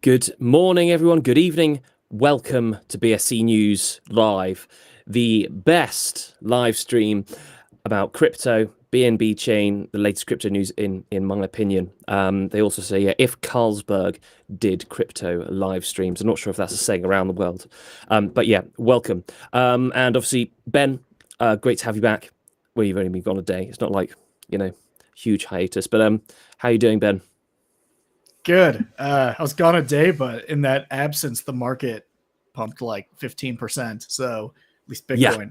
Good morning, everyone. Good evening. Welcome to BSC News Live, the best live stream about crypto, BNB chain, the latest crypto news in my opinion. They also say, yeah, if Carlsberg did crypto live streams. I'm not sure if that's a saying around the world. But yeah, welcome. And obviously, Ben, great to have you back. Well, you've only been gone a day. It's not like, huge hiatus. But how are you doing, Ben? Good. I was gone a day, but in that absence, the market pumped like 15%. So at least Bitcoin. Yeah,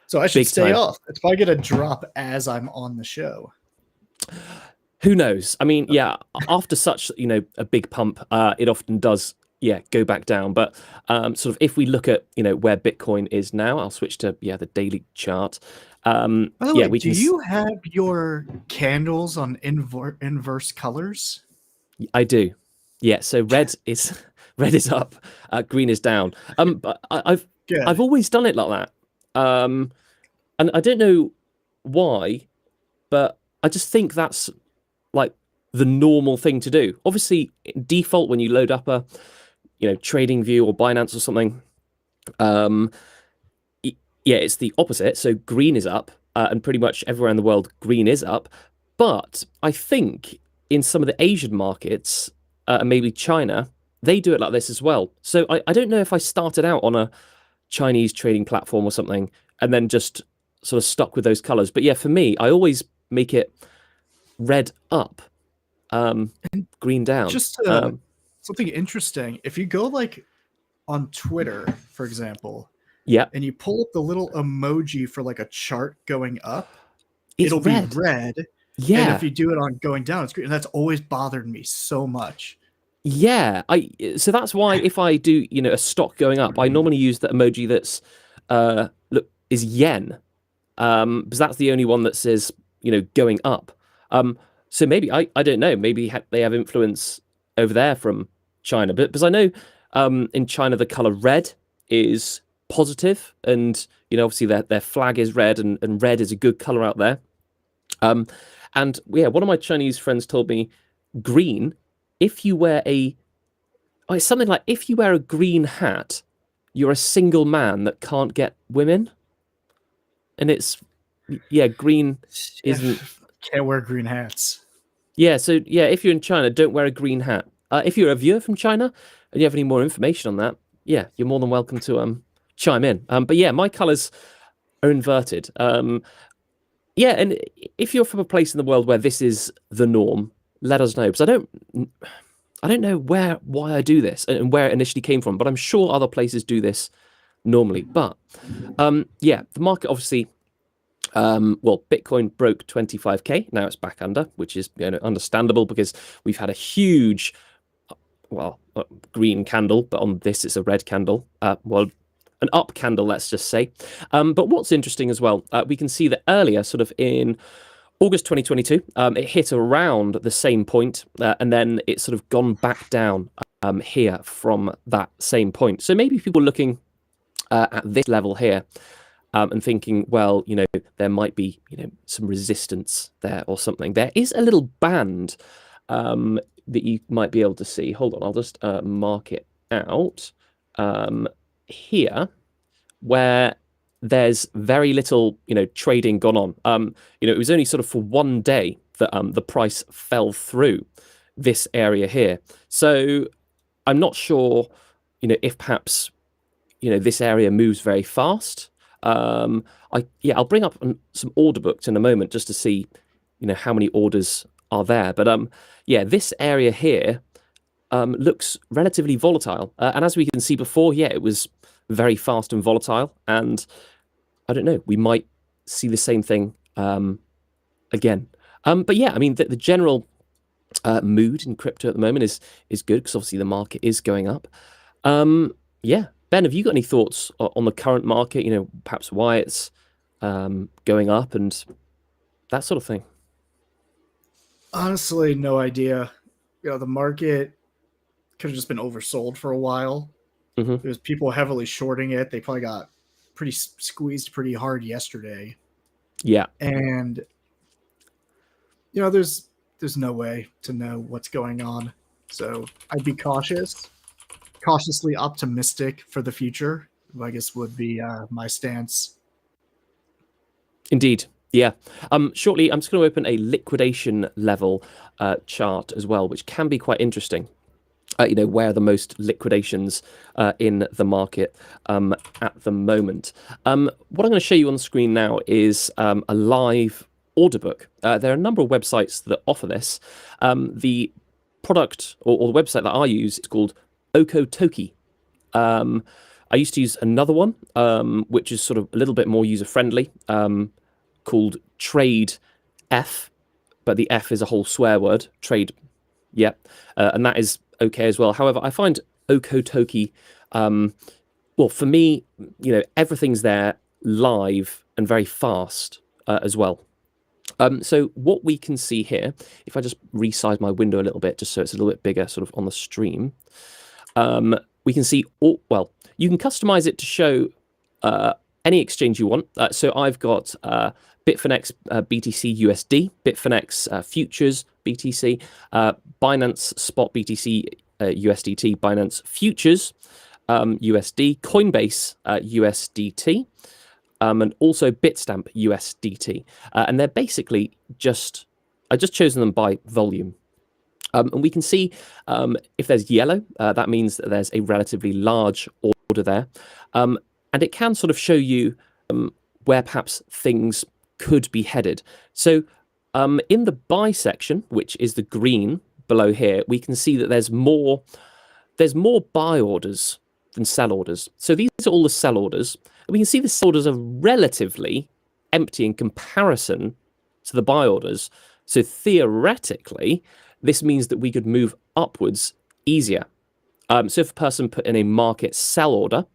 So I should big stay time. off. It's probably get a drop as I'm on the show. Who knows? I mean, yeah, after such, a big pump, it often does, go back down. But sort of if we look at, where Bitcoin is now, I'll switch to, the daily chart. By the way, we do can. you have your candles on inverse colors? I do. Yeah. So red is up, green is down. But I've always done it like that. And I don't know why, but I just think that's like the normal thing to do. Obviously, default when you load up a, Trading View or Binance or something, it's the opposite. So green is up, and pretty much everywhere in the world, green is up. But I think in some of the Asian markets, and maybe China, they do it like this as well. So I don't know if I started out on a Chinese trading platform or something, and then just sort of stuck with those colors. But yeah, for me, I always make it red up, green down. Just something interesting. If you go like on Twitter, for example, yeah, and you pull up the little emoji for like a chart going up, it'll be red. Yeah. And if you do it on going down, it's green. And that's always bothered me so much. Yeah, so that's why if I do, a stock going up, I normally use the emoji that's is yen, because that's the only one that says, going up. So maybe I don't know, maybe they have influence over there from China, but because I know in China the color red is positive, and obviously their flag is red, and red is a good color out there. And yeah, one of my Chinese friends told me green. If you wear it's something like if you wear a green hat, you're a single man that can't get women. And it's, green isn't. Can't wear green hats. Yeah, so yeah, if you're in China, don't wear a green hat. If you're a viewer from China and you have any more information on that, yeah, you're more than welcome to chime in. But yeah, my colors are inverted. Yeah, and if you're from a place in the world where this is the norm, let us know, because I don't know why I do this and where it initially came from, but I'm sure other places do this normally. But yeah, the market obviously, Bitcoin broke 25k. Now it's back under, which is understandable because we've had a huge, green candle, but on this it's a red candle. An up candle, let's just say. But what's interesting as well, we can see that earlier, sort of in August 2022, it hit around the same point, and then it's sort of gone back down here from that same point. So maybe people looking at this level here and thinking, well, there might be, some resistance there or something. There is a little band that you might be able to see. Hold on, I'll just mark it out here, where there's very little, trading gone on. It was only sort of for one day that the price fell through this area here. So I'm not sure, if perhaps, this area moves very fast. I'll bring up some order books in a moment just to see, how many orders are there. But yeah, this area here looks relatively volatile. And as we can see before, yeah, it was very fast and volatile, and I don't know, we might see the same thing again. But yeah, I mean, the general mood in crypto at the moment is good, because obviously the market is going up. Yeah, Ben, have you got any thoughts on the current market? Perhaps why it's going up and that sort of thing? Honestly, no idea. The market could have just been oversold for a while. Mm-hmm. There's people heavily shorting it. They probably got pretty squeezed pretty hard yesterday. Yeah. And there's no way to know what's going on. So I'd be cautiously optimistic for the future, I guess would be my stance. Indeed. Yeah. Shortly, I'm just going to open a liquidation level chart as well, which can be quite interesting. Where are the most liquidations in the market at the moment. What I'm going to show you on the screen now is a live order book. There are a number of websites that offer this. The product or the website that I use is called Okotoki. I used to use another one, which is sort of a little bit more user-friendly, called Trade F, but the F is a whole swear word, Trade, yeah, and that is okay as well. However, I find Okotoki, well, for me, everything's there live and very fast as well. So what we can see here, if I just resize my window a little bit, just so it's a little bit bigger sort of on the stream, we can see, you can customize it to show any exchange you want. So I've got Bitfinex BTC USD, Bitfinex Futures BTC, Binance Spot BTC USDT, Binance Futures USD, Coinbase USDT, and also Bitstamp USDT. And they're basically I just chosen them by volume. And we can see if there's yellow, that means that there's a relatively large order there. And it can sort of show you where perhaps things could be headed. So in the buy section, which is the green below here, we can see that there's more buy orders than sell orders. So these are all the sell orders. And we can see the sell orders are relatively empty in comparison to the buy orders. So theoretically, this means that we could move upwards easier. So if a person put in a market sell order,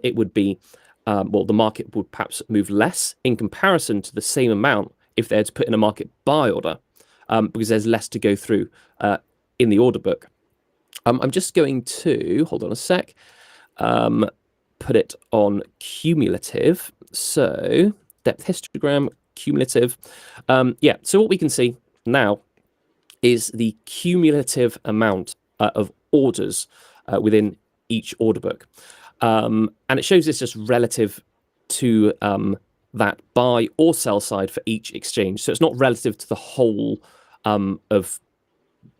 it would be, the market would perhaps move less in comparison to the same amount if they had to put in a market buy order, because there's less to go through in the order book. I'm just going to, hold on a sec, put it on cumulative. So depth histogram, cumulative. So what we can see now is the cumulative amount of orders within each order book. And it shows this just relative to that buy or sell side for each exchange. So it's not relative to the whole of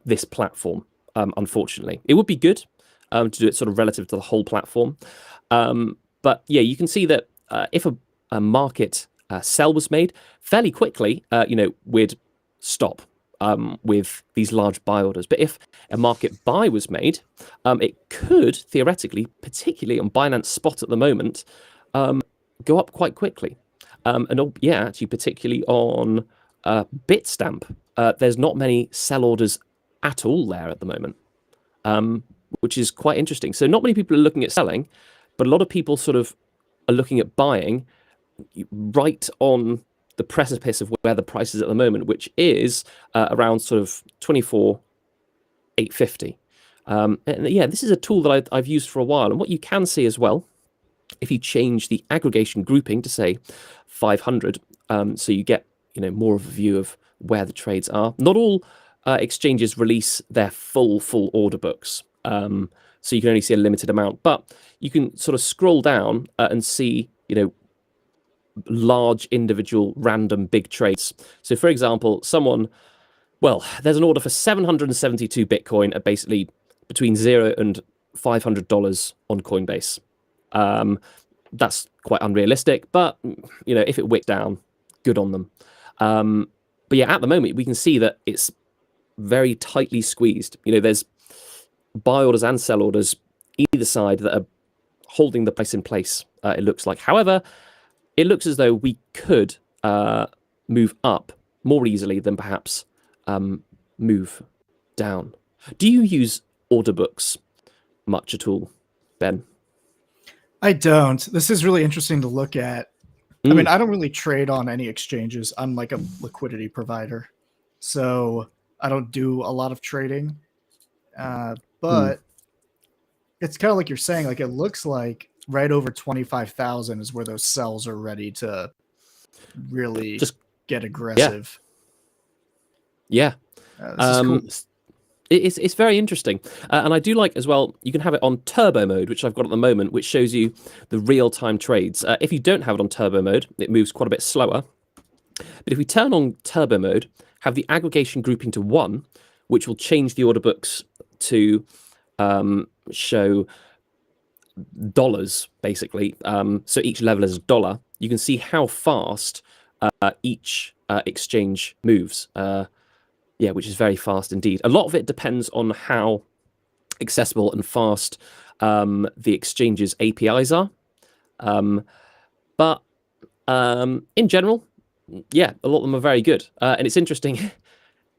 this platform, unfortunately. It would be good to do it sort of relative to the whole platform. But yeah, you can see that if a market sell was made fairly quickly, we'd stop with these large buy orders. But if a market buy was made, it could theoretically, particularly on Binance Spot at the moment, go up quite quickly. Actually, particularly on Bitstamp, there's not many sell orders at all there at the moment, which is quite interesting. So not many people are looking at selling, but a lot of people sort of are looking at buying right on the precipice of where the price is at the moment, which is around sort of 24,850. This is a tool that I've used for a while. And what you can see as well, if you change the aggregation grouping to say 500, so you get more of a view of where the trades are. Not all exchanges release their full order books, so you can only see a limited amount. But you can sort of scroll down and see large individual random big trades. So for example, there's an order for 772 Bitcoin at basically between $0 and $500 on Coinbase. That's quite unrealistic, but if it wicks down, good on them. But yeah, at the moment we can see that it's very tightly squeezed. There's buy orders and sell orders either side that are holding the price in place, it looks like. However, it looks as though we could move up more easily than perhaps move down. Do you use order books much at all, Ben? I don't. This is really interesting to look at. I mean, I don't really trade on any exchanges. I'm like a liquidity provider, so I don't do a lot of trading. But it's kind of like you're saying, like it looks like right over 25,000 is where those sells are ready to really just get aggressive. Yeah. This is cool. It's very interesting, and I do like as well. You can have it on turbo mode, which I've got at the moment, which shows you the real-time trades. If you don't have it on turbo mode, it moves quite a bit slower. But if we turn on turbo mode, have the aggregation grouping to 1, which will change the order books to show dollars, basically. So each level is a dollar. You can see how fast each exchange moves. Yeah, which is very fast indeed. A lot of it depends on how accessible and fast the exchange's APIs are. But in general, yeah, a lot of them are very good. And it's interesting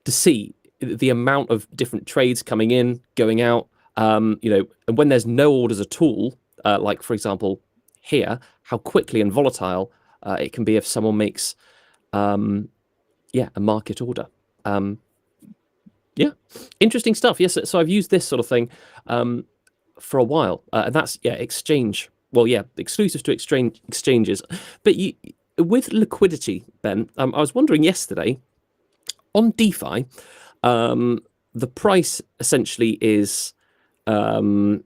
to see the amount of different trades coming in, going out, and when there's no orders at all, like, for example, here, how quickly and volatile it can be if someone makes, a market order. Yeah, interesting stuff. Yes, so I've used this sort of thing for a while, and that's exchange. Well, yeah, exclusive to exchanges. But with liquidity, Ben, I was wondering yesterday on DeFi, the price essentially is the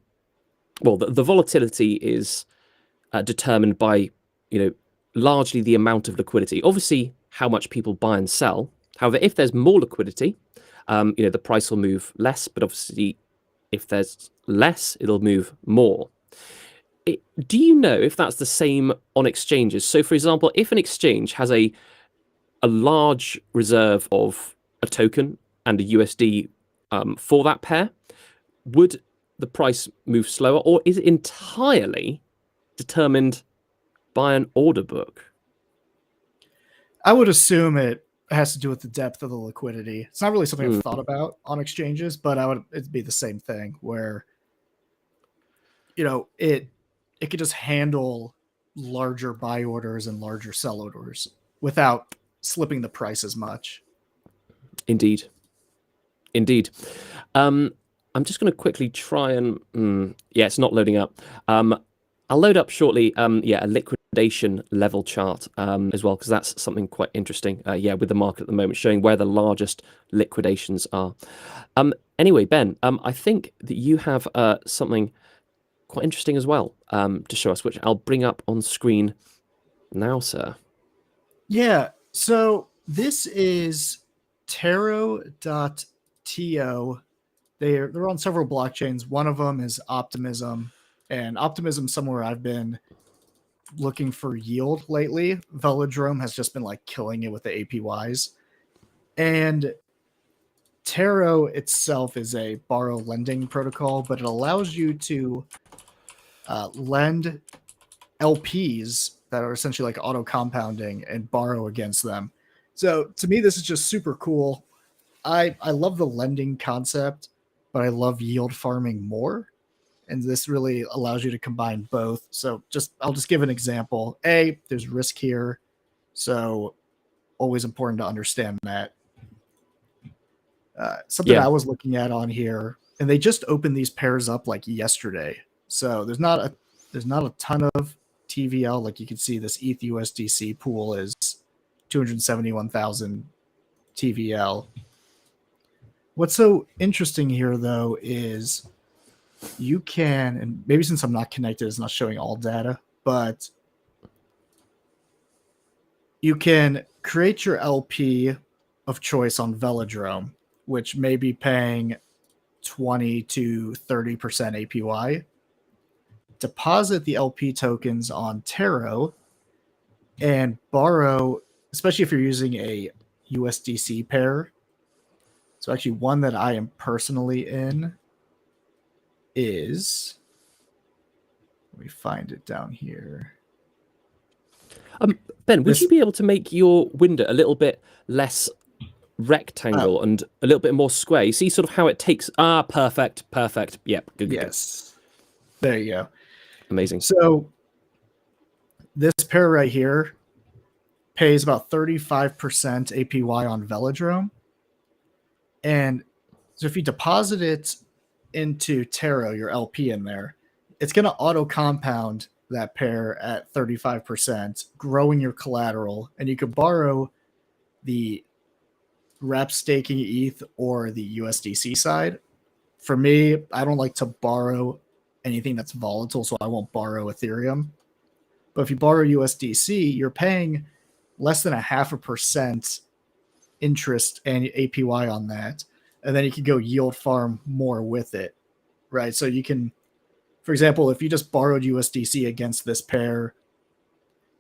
volatility is determined by largely the amount of liquidity. Obviously, how much people buy and sell. However, if there's more liquidity, the price will move less, but obviously if there's less, it'll move more. Do you know if that's the same on exchanges? So, for example, if an exchange has a large reserve of a token and a USD for that pair, would the price move slower, or is it entirely determined by an order book? I would assume it has to do with the depth of the liquidity. It's not really something I've thought about on exchanges, but it'd be the same thing where it could just handle larger buy orders and larger sell orders without slipping the price as much. Indeed. I'm just going to quickly try and it's not loading up. I'll load up shortly a liquidation level chart as well, because that's something quite interesting with the market at the moment, showing where the largest liquidations are. Anyway, Ben, I think that you have something quite interesting as well to show us, which I'll bring up on screen now, sir. Yeah, so this is Taro.to. They're on several blockchains. One of them is Optimism, and Optimism somewhere I've been looking for yield lately. Velodrome has just been like killing it with the APYs. And Taro itself is a borrow lending protocol, but it allows you to lend LPs that are essentially like auto compounding and borrow against them. So to me, this is just super cool. I love the lending concept, but I love yield farming more. And this really allows you to combine both. So I'll just give an example. There's risk here. So always important to understand that. Something I was looking at on here, and they just opened these pairs up like yesterday. So there's not a ton of TVL. Like you can see, this ETH USDC pool is 271,000 TVL. What's so interesting here, though, is you can, and maybe since I'm not connected, it's not showing all data, but you can create your LP of choice on Velodrome, which may be paying 20 to 30% APY. Deposit the LP tokens on Taro and borrow, especially if you're using a USDC pair. So actually one that I am personally in is, let me find it down here. Ben, would you be able to make your window a little bit less rectangle and a little bit more square? You see sort of how it takes... perfect. Yep, good. Yes. There you go. Amazing. So this pair right here pays about 35% APY on Velodrome. And so if you deposit it into Taro, your LP in there, it's going to auto compound that pair at 35%, growing your collateral, and you could borrow the rep staking ETH or the USDC side. For me, I don't like to borrow anything that's volatile, so I won't borrow Ethereum. But if you borrow USDC, you're paying less than 0.5% interest and APY on that. And then you can go yield farm more with it, right? So you can, for example, if you just borrowed USDC against this pair,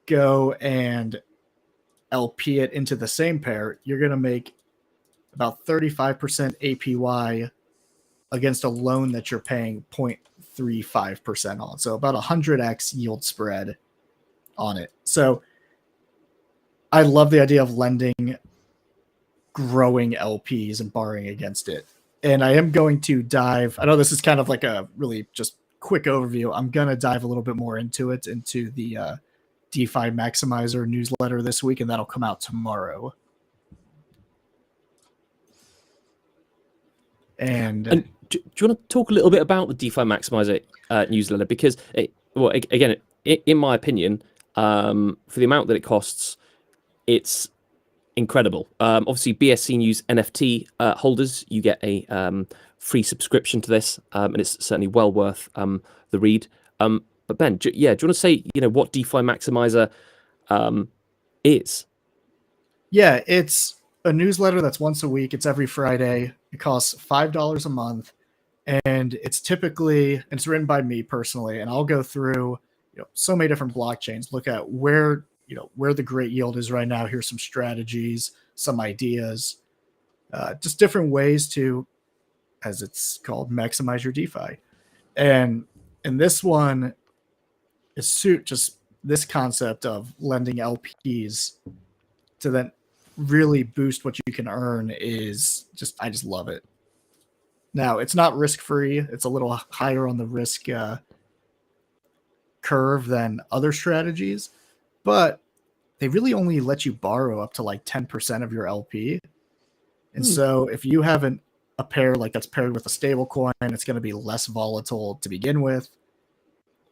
go and LP it into the same pair, you're going to make about 35% APY against a loan that you're paying 0.35% on. So about 100x yield spread on it. So I love the idea of lending growing LPs and borrowing against it. And I am going to dive, I know this is kind of like a really just quick overview. I'm going to dive a little bit more into it, into the DeFi Maximizer newsletter this week, and that'll come out tomorrow. And do you want to talk a little bit about the DeFi Maximizer newsletter? Because, again, in my opinion, for the amount that it costs, it's incredible. Obviously, BSC News NFT holders, you get a free subscription to this, and it's certainly well worth the read. But Ben, do you want to say what DeFi Maximizer is? Yeah, it's a newsletter that's once a week. It's every Friday. It costs $5 a month, and it's written by me personally, and I'll go through so many different blockchains, look at where the great yield is right now. Here's some strategies, some ideas, just different ways to, as it's called, maximize your DeFi. And this one is just this concept of lending LPs to then really boost what you can earn is just, I just love it. Now, it's not risk-free. It's a little higher on the risk curve than other strategies, but they really only let you borrow up to like 10% of your LP. And so if you have a pair like that's paired with a stable coin, it's going to be less volatile to begin with.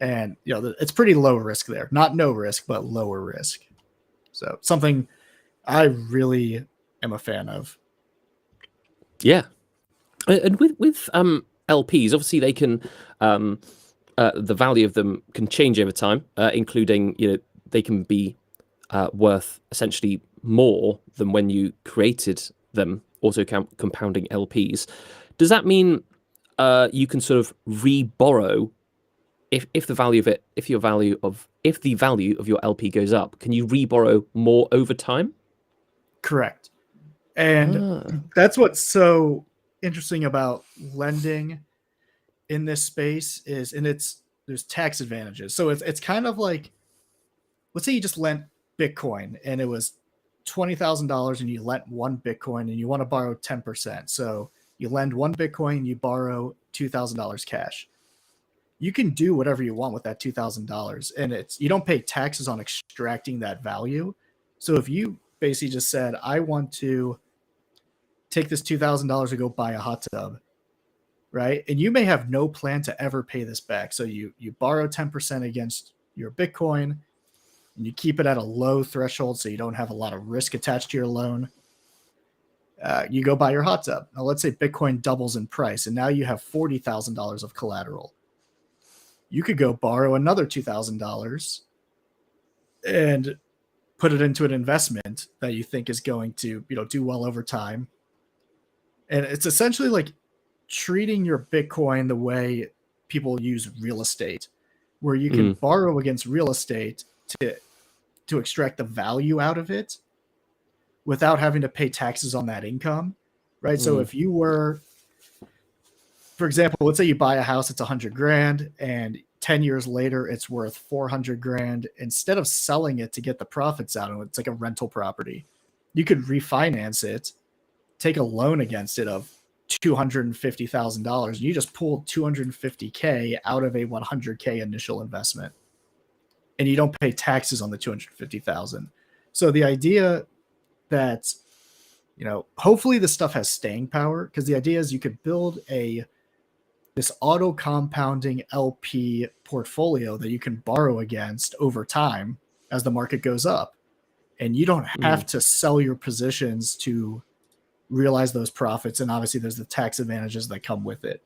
And it's pretty low risk there. Not no risk, but lower risk. So something I really am a fan of. Yeah. And with LPs, obviously they can the value of them can change over time, including they can be worth essentially more than when you created them, also compounding LPs. Does that mean you can sort of re-borrow if the value of your LP goes up? Can you re-borrow more over time? Correct. And that's what's so interesting about lending in this space is, and there's tax advantages. So it's kind of like, let's say you just lent Bitcoin and it was $20,000 and you lent one Bitcoin and you want to borrow 10%. So you lend one Bitcoin, you borrow $2,000 cash. You can do whatever you want with that $2,000, and you don't pay taxes on extracting that value. So if you basically just said, I want to take this $2,000 to go buy a hot tub, right? And you may have no plan to ever pay this back. So you borrow 10% against your Bitcoin, and you keep it at a low threshold so you don't have a lot of risk attached to your loan. You go buy your hot tub. Now, let's say Bitcoin doubles in price, and now you have $40,000 of collateral. You could go borrow another $2,000 and put it into an investment that you think is going to do well over time. And it's essentially like treating your Bitcoin the way people use real estate, where you can borrow against real estate to extract the value out of it without having to pay taxes on that income, right? So if you were, for example, let's say you buy a house, it's $100,000, and 10 years later it's worth $400,000. Instead of selling it to get the profits out of it, it's like a rental property. You could refinance it, take a loan against it of $250,000, and you just pull $250K out of a $100K initial investment, and you don't pay taxes on the $250,000. So the idea that, hopefully this stuff has staying power, because the idea is you could build this auto compounding LP portfolio that you can borrow against over time as the market goes up. And you don't have to sell your positions to, realize those profits, and obviously there's the tax advantages that come with it.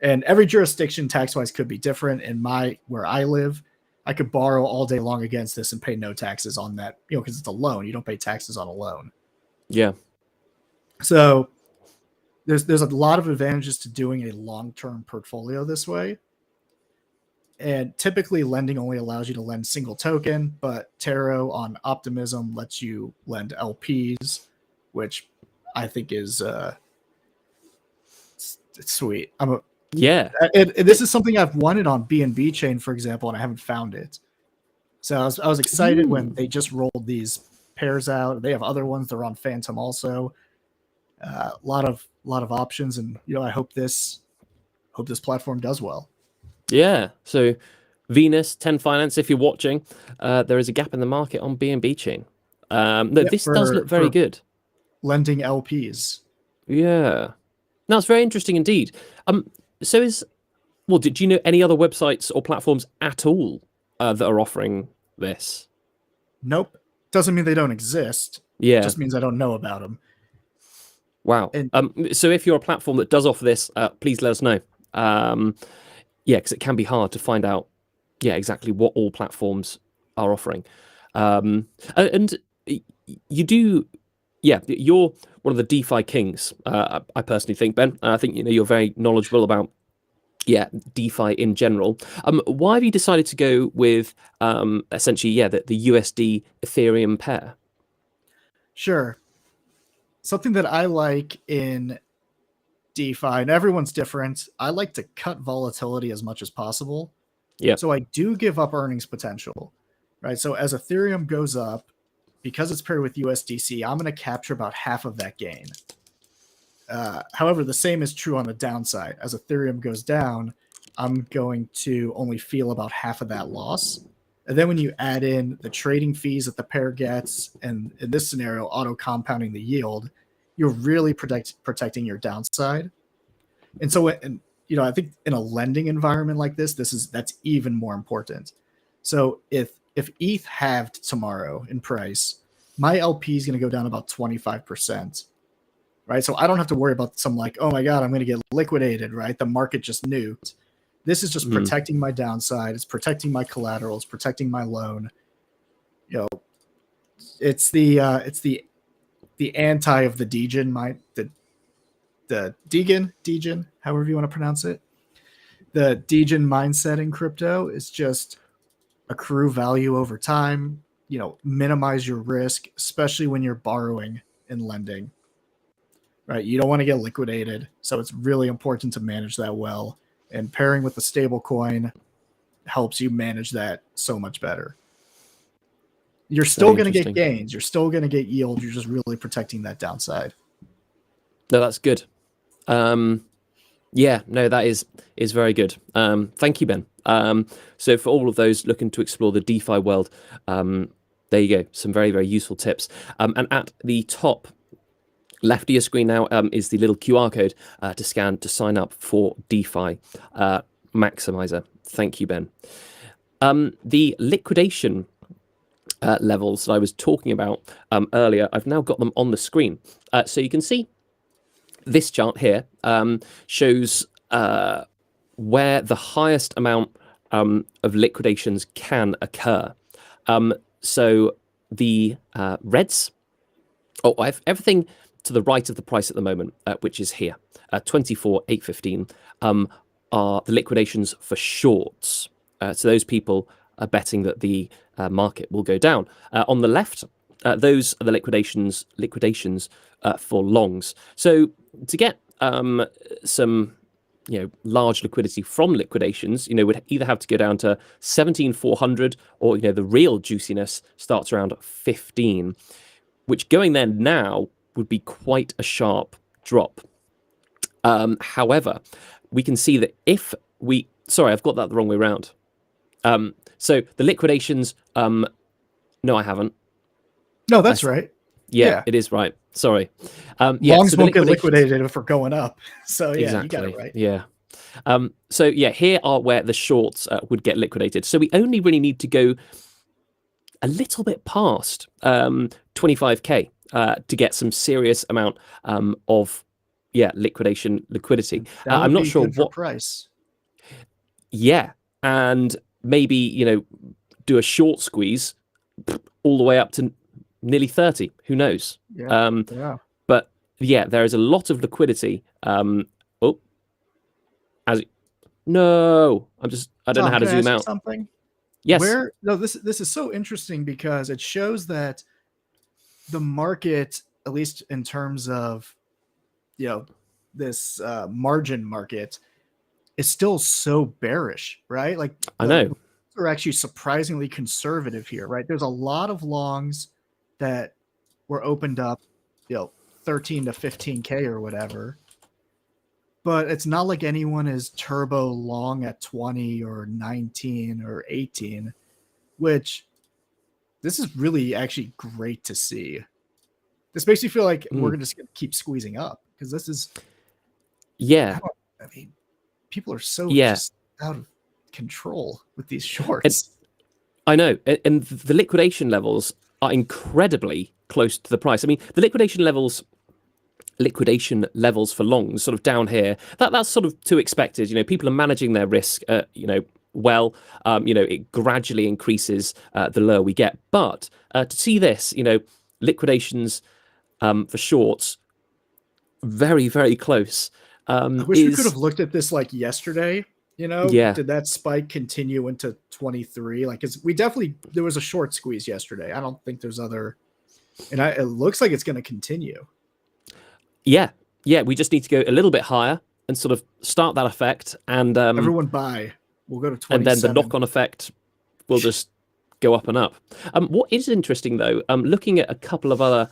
And every jurisdiction tax-wise could be different. In where I live, I could borrow all day long against this and pay no taxes on that, because it's a loan. You don't pay taxes on a loan. Yeah. So there's a lot of advantages to doing a long-term portfolio this way. And typically lending only allows you to lend single token, but Taro on Optimism lets you lend LPs, which I think is it's sweet. This is something I've wanted on BNB chain, for example, and I haven't found it. So I was excited when they just rolled these pairs out. They have other ones. They're on Phantom also. A lot of options, and I hope this platform does well. Yeah. So Venus 10 Finance, if you're watching, there is a gap in the market on BNB chain. This does look very good. Lending LPs. Yeah. No, it's very interesting indeed. So did you know any other websites or platforms at all that are offering this? Nope. Doesn't mean they don't exist. Yeah. It just means I don't know about them. Wow. So if you're a platform that does offer this, please let us know. Because it can be hard to find out, exactly what all platforms are offering. And you do, you're one of the DeFi kings, I personally think, Ben. I think you're very knowledgeable about DeFi in general. Why have you decided to go with essentially the USD Ethereum pair? Sure. Something that I like in DeFi, and everyone's different, I like to cut volatility as much as possible. Yeah. So I do give up earnings potential, right? So as Ethereum goes up, because it's paired with USDC, I'm going to capture about half of that gain. However, the same is true on the downside. As Ethereum goes down, I'm going to only feel about half of that loss. And then when you add in the trading fees that the pair gets, and in this scenario, auto compounding the yield, you're really protecting your downside. And so, I think in a lending environment like this, that's even more important. So if ETH halved tomorrow in price, my LP is going to go down about 25%, right? So I don't have to worry about some oh my God, I'm going to get liquidated, right? The market just nuked. This is just protecting my downside. It's protecting my collateral. It's protecting my loan. It's the anti of the Degen, the Degen, however you want to pronounce it. The Degen mindset in crypto is just accrue value over time, minimize your risk, especially when you're borrowing and lending, right? You don't want to get liquidated. So it's really important to manage that well. And pairing with the stable coin helps you manage that so much better. You're still going to get gains. You're still going to get yield. You're just really protecting that downside. No, that's good. That is very good. Thank you, Ben. So for all of those looking to explore the DeFi world, there you go. Some very, very useful tips. And at the top left of your screen now is the little QR code to scan to sign up for DeFi Maximizer. Thank you, Ben. The liquidation levels that I was talking about earlier, I've now got them on the screen. So you can see this chart here shows where the highest amount of liquidations can occur. So the reds, I have everything to the right of the price at the moment, which is here, 24,815, are the liquidations for shorts. So those people are betting that the market will go down. On the left, those are the liquidations for longs. So to get some large liquidity from liquidations, would either have to go down to 17,400 or the real juiciness starts around 15, which going there now would be quite a sharp drop. However, we can see that if we I've got that the wrong way around. So the liquidations, no, I haven't. No, that's right. Yeah, it is right. Sorry. Longs won't get liquidated if we're going up. So yeah, you got it right. Yeah. Here are where the shorts would get liquidated. So we only really need to go a little bit past 25k to get some serious amount of liquidity. That I'm would not be sure good for what. price. Yeah, and maybe do a short squeeze all the way up to nearly 30. Who knows? Yeah. Um, Yeah. but yeah, there is a lot of liquidity. Oh, as no, I don't know Tom, how to can I zoom ask you out. something? Yes. No, this is so interesting because it shows that the market, at least in terms of this margin market, is still so bearish, right? Like I know. are actually surprisingly conservative here, right? There's a lot of longs that were opened up, 13 to 15K or whatever. But it's not like anyone is turbo long at 20 or 19 or 18, which this is really actually great to see. This makes me feel like we're just going to keep squeezing up because this is, Yeah. I mean, people are so Yeah. just out of control with these shorts. I know. And the liquidation levels are incredibly close to the price. I mean, the liquidation levels for longs sort of down here, that's sort of to expected. People are managing their risk, well. It gradually increases the lower we get. But to see this, liquidations for shorts, very, very close. I wish we could have looked at this like yesterday. Yeah. Did that spike continue into 23? Like, there was a short squeeze yesterday. I don't think there's other, and it looks like it's going to continue. Yeah. We just need to go a little bit higher and sort of start that effect, and everyone buy. We'll go to 27. And then the knock-on effect will just go up and up. What is interesting though, looking at a couple of other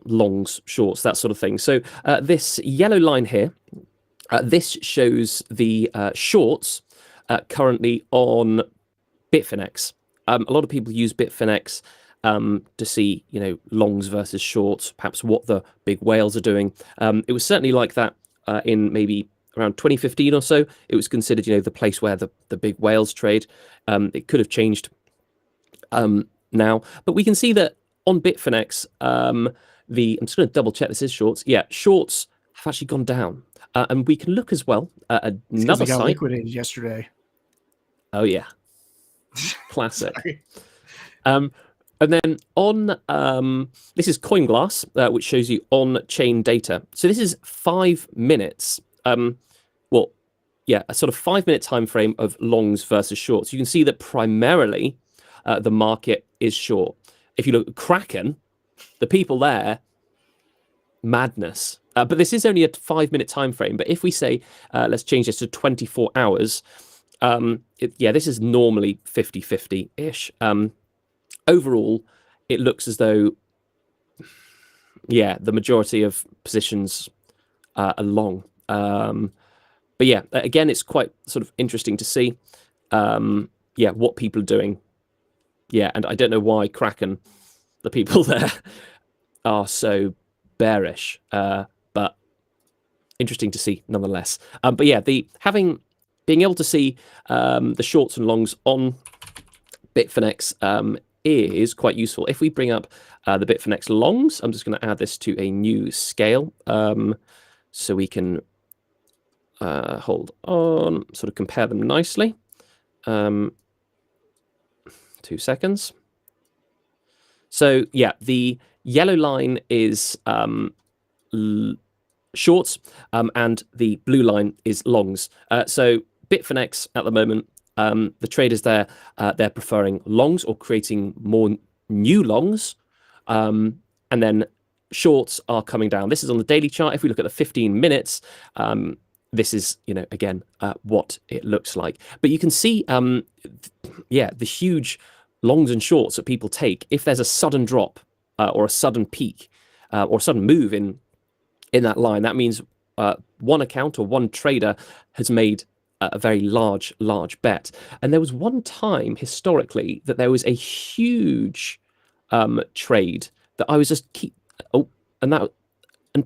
longs, shorts, that sort of thing. So this yellow line here, this shows the shorts currently on Bitfinex. A lot of people use Bitfinex to see, longs versus shorts, perhaps what the big whales are doing. It was certainly like that in maybe around 2015 or so. It was considered, the place where the big whales trade. It could have changed now, but we can see that on Bitfinex, I'm just going to double check this is shorts. Yeah, shorts have actually gone down. And we can look as well at another got site. Liquidated yesterday. Oh yeah, classic. And then on this is CoinGlass, which shows you on-chain data. So this is 5 minutes. A sort of 5 minute time frame of longs versus shorts. You can see that primarily the market is short. If you look at Kraken, the people there, madness. But this is only a 5 minute time frame. But if we say let's change this to 24 hours, this is normally 50-50 ish. Overall, it looks as though the majority of positions are long. But yeah, again, it's quite sort of interesting to see what people are doing. Yeah, and I don't know why Kraken, the people there, are so bearish, but interesting to see nonetheless. But yeah, being able to see the shorts and longs on Bitfinex is quite useful. If we bring up the Bitfinex longs, I'm just going to add this to a new scale so we can hold on, sort of compare them nicely. 2 seconds. So yeah, the yellow line is shorts, and the blue line is longs. So Bitfinex at the moment, the traders there, they're preferring longs or creating more new longs, and then shorts are coming down. This is on the daily chart. If we look at the 15 minutes, this is, again, what it looks like. But you can see, the huge longs and shorts that people take if there's a sudden drop or a sudden peak or a sudden move in that line. That means one account or one trader has made a very large bet. And there was one time historically that there was a huge trade that I was just and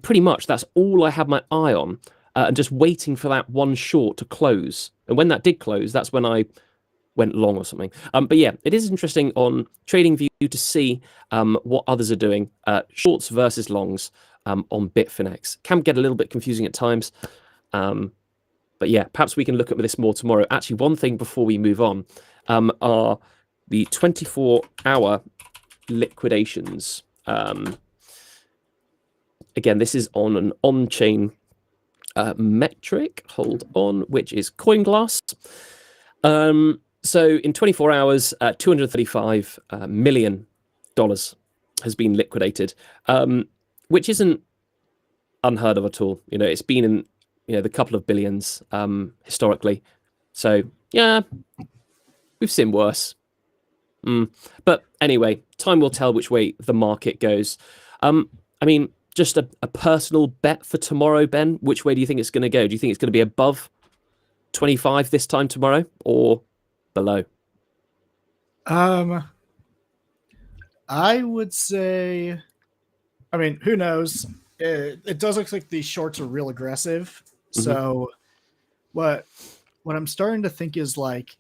pretty much that's all I had my eye on, and just waiting for that one short to close. And when that did close, that's when I went long or something. But yeah, it is interesting on TradingView to see what others are doing, shorts versus longs on Bitfinex. Can get a little bit confusing at times. But yeah, perhaps we can look at this more tomorrow. Actually, one thing before we move on are the 24-hour liquidations. Again, this is on an on-chain metric, hold on, which is CoinGlass. So in 24 hours, $235 million has been liquidated, which isn't unheard of at all. You know, it's been in the couple of billions historically. So yeah, we've seen worse. But anyway, time will tell which way the market goes. I mean, just a personal bet for tomorrow, Ben. Which way do you think it's going to go? Do you think it's going to be above 25 this time tomorrow or below? I would say, I mean, who knows? It does look like these shorts are real aggressive. So what I'm starting to think is like,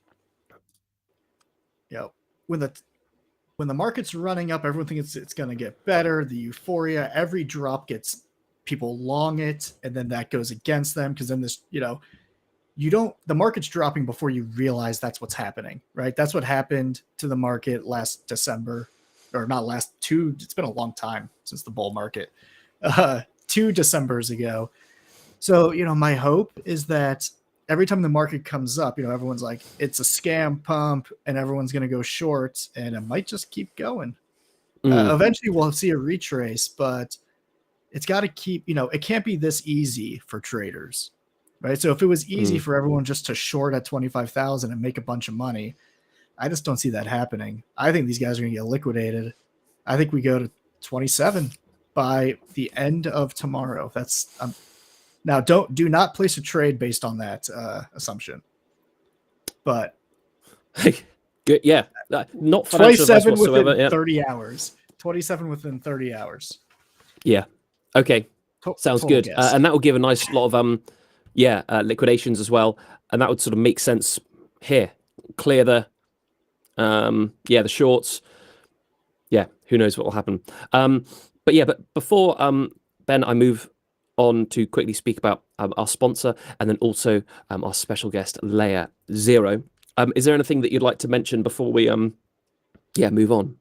when the market's running up, everyone thinks it's going to get better. The euphoria, every drop gets people long it, and then that goes against them because then the market's dropping before you realize that's what's happening, right? That's what happened to the market last December, or not it's been a long time since the bull market, 2 Decembers ago. So, my hope is that every time the market comes up, everyone's like, it's a scam pump and everyone's going to go short and it might just keep going. Eventually we'll see a retrace, but it's got to keep, it can't be this easy for traders, right? So if it was easy for everyone just to short at 25,000 and make a bunch of money, I just don't see that happening. I think these guys are going to get liquidated. I think we go to 27 by the end of tomorrow. That's now do not place a trade based on that assumption. But good, yeah, not financial advice whatsoever. Within 30 hours. 27 within 30 hours. Yeah. Okay. Sounds good. And that will give a nice lot of liquidations as well, and that would sort of make sense here. Clear the the shorts. Yeah, who knows what will happen. But before Ben, I move on to quickly speak about our sponsor and then also our special guest Layer Zero. Is there anything that you'd like to mention before we move on?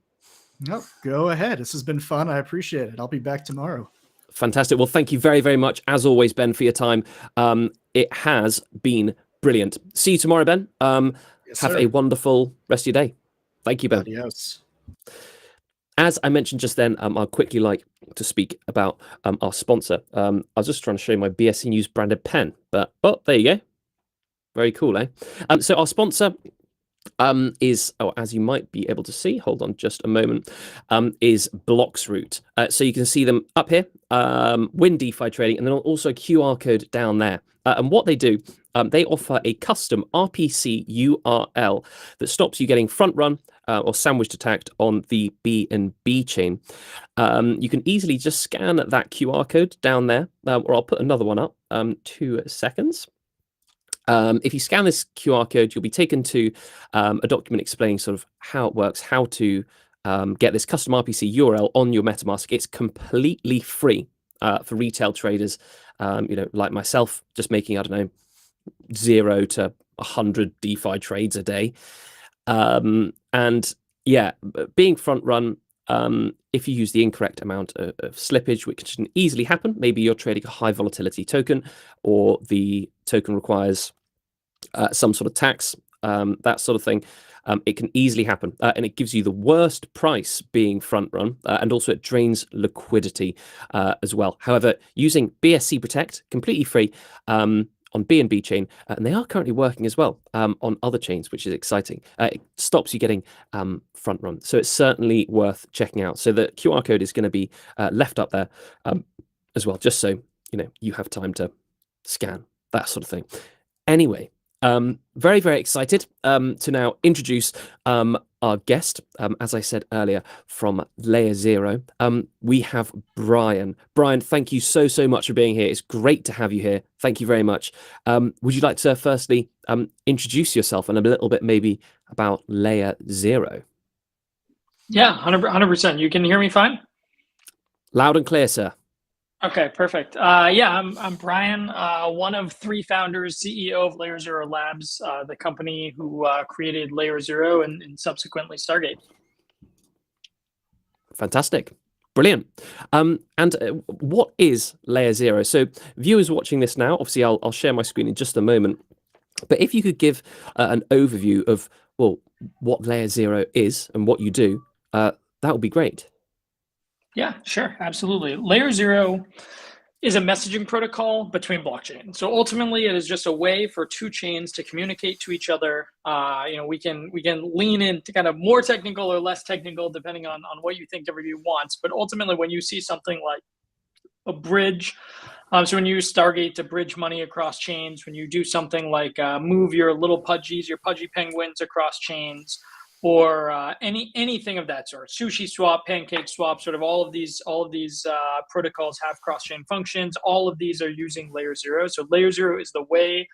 No, go ahead. This has been fun. I appreciate it. I'll be back tomorrow. Fantastic. Well, thank you very, very much, as always, Ben, for your time. It has been brilliant. See you tomorrow, Ben. Have a wonderful rest of your day. Thank you, Ben. Adios. As I mentioned just then, I'd quickly like to speak about our sponsor. I was just trying to show you my BSC News branded pen, but there you go. Very cool, eh? So our sponsor is, as you might be able to see, hold on just a moment, is Bloxroot. So you can see them up here, Win DeFi Trading, and then also a QR code down there. And what they do, they offer a custom RPC URL that stops you getting front run or sandwiched attacked on the BNB chain. You can easily just scan that QR code down there, or I'll put another one up, 2 seconds. If you scan this QR code, you'll be taken to a document explaining sort of how it works, how to get this custom RPC URL on your MetaMask. It's completely free for retail traders, like myself, just making, 0 to 100 DeFi trades a day. And yeah, being front run, if you use the incorrect amount of slippage, which can easily happen, maybe you're trading a high volatility token, or the token requires some sort of tax, that sort of thing. It can easily happen, and it gives you the worst price being front run, and also it drains liquidity as well. However, using BSC Protect, completely free, on BNB chain, and they are currently working as well on other chains, which is exciting. It stops you getting front run, so it's certainly worth checking out. So the QR code is going to be left up there as well, just so you have time to scan, that sort of thing. Anyway, very, very excited to now introduce our guest, as I said earlier, from Layer Zero. We have Brian. Brian, thank you so much for being here. It's great to have you here. Thank you very much. Would you like to firstly introduce yourself and a little bit maybe about Layer Zero? Yeah, 100%. You can hear me fine? Loud and clear, sir. Okay, perfect. Yeah, I'm Brian, one of 3 founders, CEO of Layer Zero Labs, the company who created Layer Zero and subsequently Stargate. Fantastic. Brilliant. And what is Layer Zero? So viewers watching this now, obviously I'll share my screen in just a moment, but if you could give an overview of, well, what Layer Zero is and what you do, that would be great. Yeah, sure, absolutely. Layer Zero is a messaging protocol between blockchains. So ultimately, it is just a way for 2 chains to communicate to each other. We can lean into kind of more technical or less technical, depending on what you think everybody wants. But ultimately, when you see something like a bridge, so when you use Stargate to bridge money across chains, when you do something like move your little pudgies, your pudgy penguins across chains, or anything of that sort, sushi swap, pancake swap, sort of all of these protocols have cross-chain functions. All of these are using Layer Zero. So Layer Zero is the way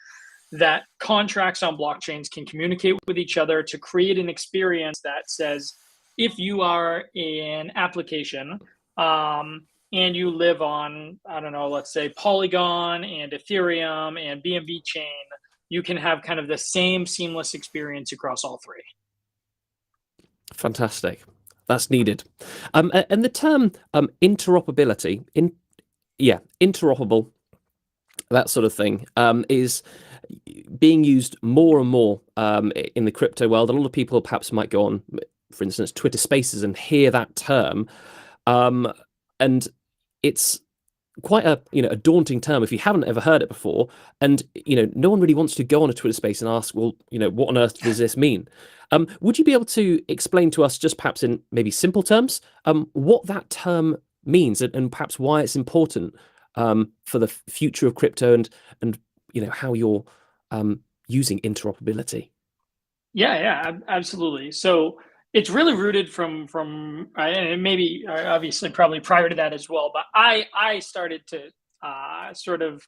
that contracts on blockchains can communicate with each other to create an experience that says, if you are an application and you live on, I don't know, let's say Polygon and Ethereum and BNB chain, you can have kind of the same seamless experience across all 3. Fantastic. That's needed. And the term interoperability, interoperable, that sort of thing, is being used more and more in the crypto world. A lot of people perhaps might go on, for instance, Twitter Spaces and hear that term, and it's quite a daunting term if you haven't ever heard it before, and no one really wants to go on a Twitter Space and ask, well, what on earth does this mean? Would you be able to explain to us, just perhaps in maybe simple terms, what that term means and perhaps why it's important for the future of crypto and how you're using interoperability? Yeah, absolutely. So it's really rooted from and maybe obviously probably prior to that as well, but I started to sort of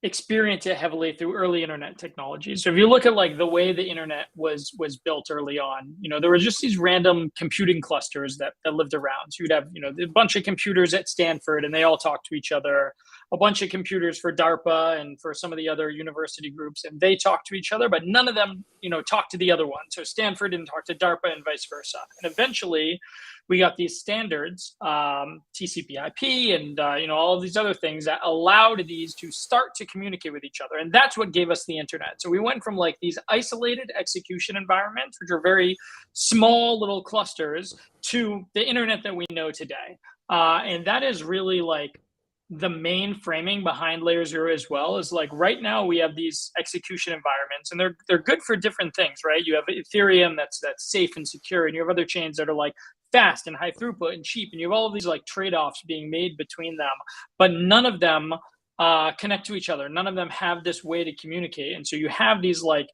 experience it heavily through early internet technology. So if you look at like the way the internet was built early on, there were just these random computing clusters that lived around. So you'd have, a bunch of computers at Stanford and they all talk to each other, a bunch of computers for DARPA and for some of the other university groups, and they talk to each other, but none of them, talk to the other one. So Stanford didn't talk to DARPA and vice versa. And eventually we got these standards, TCP/IP, and all of these other things that allowed these to start to communicate with each other, and that's what gave us the internet. So we went from like these isolated execution environments, which are very small little clusters, to the internet that we know today, and that is really like the main framing behind Layer Zero as well. Is like right now we have these execution environments, and they're good for different things, right? You have Ethereum that's safe and secure, and you have other chains that are like fast and high throughput and cheap, and you have all of these like trade-offs being made between them, but none of them connect to each other. None of them have this way to communicate, and so you have these like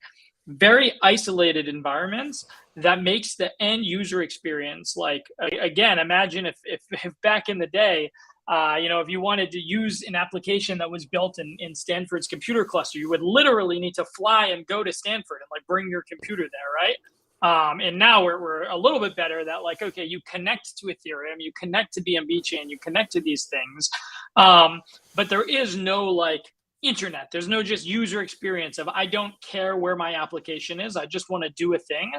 very isolated environments that makes the end user experience like, again, imagine if back in the day, if you wanted to use an application that was built in Stanford's computer cluster, you would literally need to fly and go to Stanford and like bring your computer there, right? And now we're a little bit better that like, okay, you connect to Ethereum, you connect to BNB chain, you connect to these things. But there is no like internet. There's no just user experience of, I don't care where my application is, I just want to do a thing.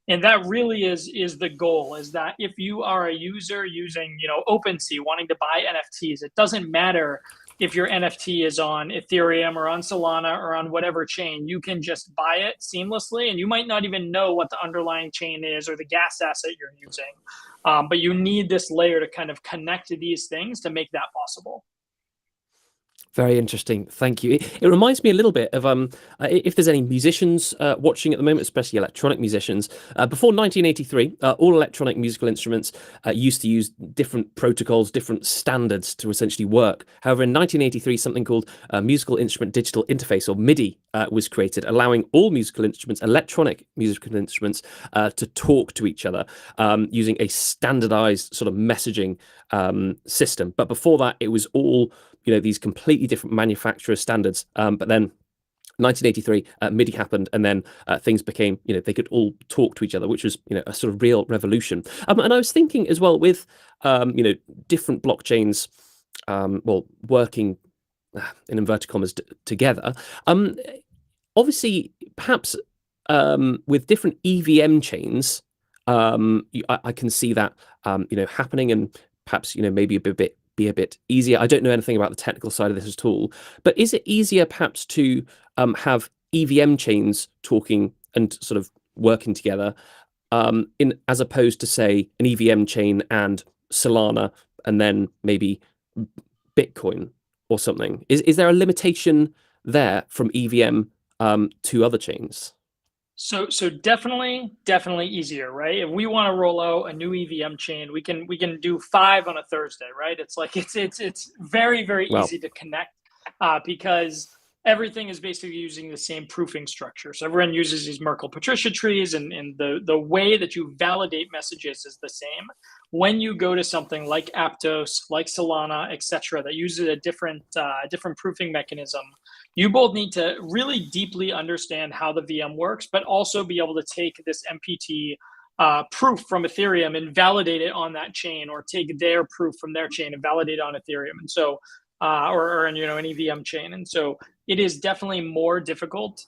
And that really is the goal, is that if you are a user using, OpenSea, wanting to buy NFTs, it doesn't matter if your NFT is on Ethereum or on Solana or on whatever chain, you can just buy it seamlessly. And you might not even know what the underlying chain is or the gas asset you're using. But you need this layer to kind of connect to these things to make that possible. Very interesting. Thank you. It reminds me a little bit of if there's any musicians watching at the moment, especially electronic musicians. Before 1983, all electronic musical instruments used to use different protocols, different standards to essentially work. However, in 1983, something called Musical Instrument Digital Interface, or MIDI, was created, allowing all musical instruments, electronic musical instruments, to talk to each other using a standardized sort of messaging system. But before that, it was all these completely different manufacturer standards. But then 1983, MIDI happened, and then things became, they could all talk to each other, which was, a sort of real revolution. And I was thinking as well with, different blockchains, working in inverted commas together. Obviously, perhaps with different EVM chains, I can see that, happening, and perhaps, maybe be a bit easier. I don't know anything about the technical side of this at all, but is it easier perhaps to have EVM chains talking and sort of working together as opposed to, say, an EVM chain and Solana and then maybe Bitcoin or something? Is there a limitation there from EVM to other chains? So definitely easier, right? If we want to roll out a new EVM chain, we can do 5 on a Thursday, right? It's like it's very easy to connect because everything is basically using the same proofing structure. So everyone uses these Merkle-Patricia trees, and the way that you validate messages is the same. When you go to something like Aptos, like Solana, etc., that uses a different proofing mechanism, you both need to really deeply understand how the VM works, but also be able to take this MPT proof from Ethereum and validate it on that chain, or take their proof from their chain and validate it on Ethereum. And so, or an EVM chain. And so it is definitely more difficult.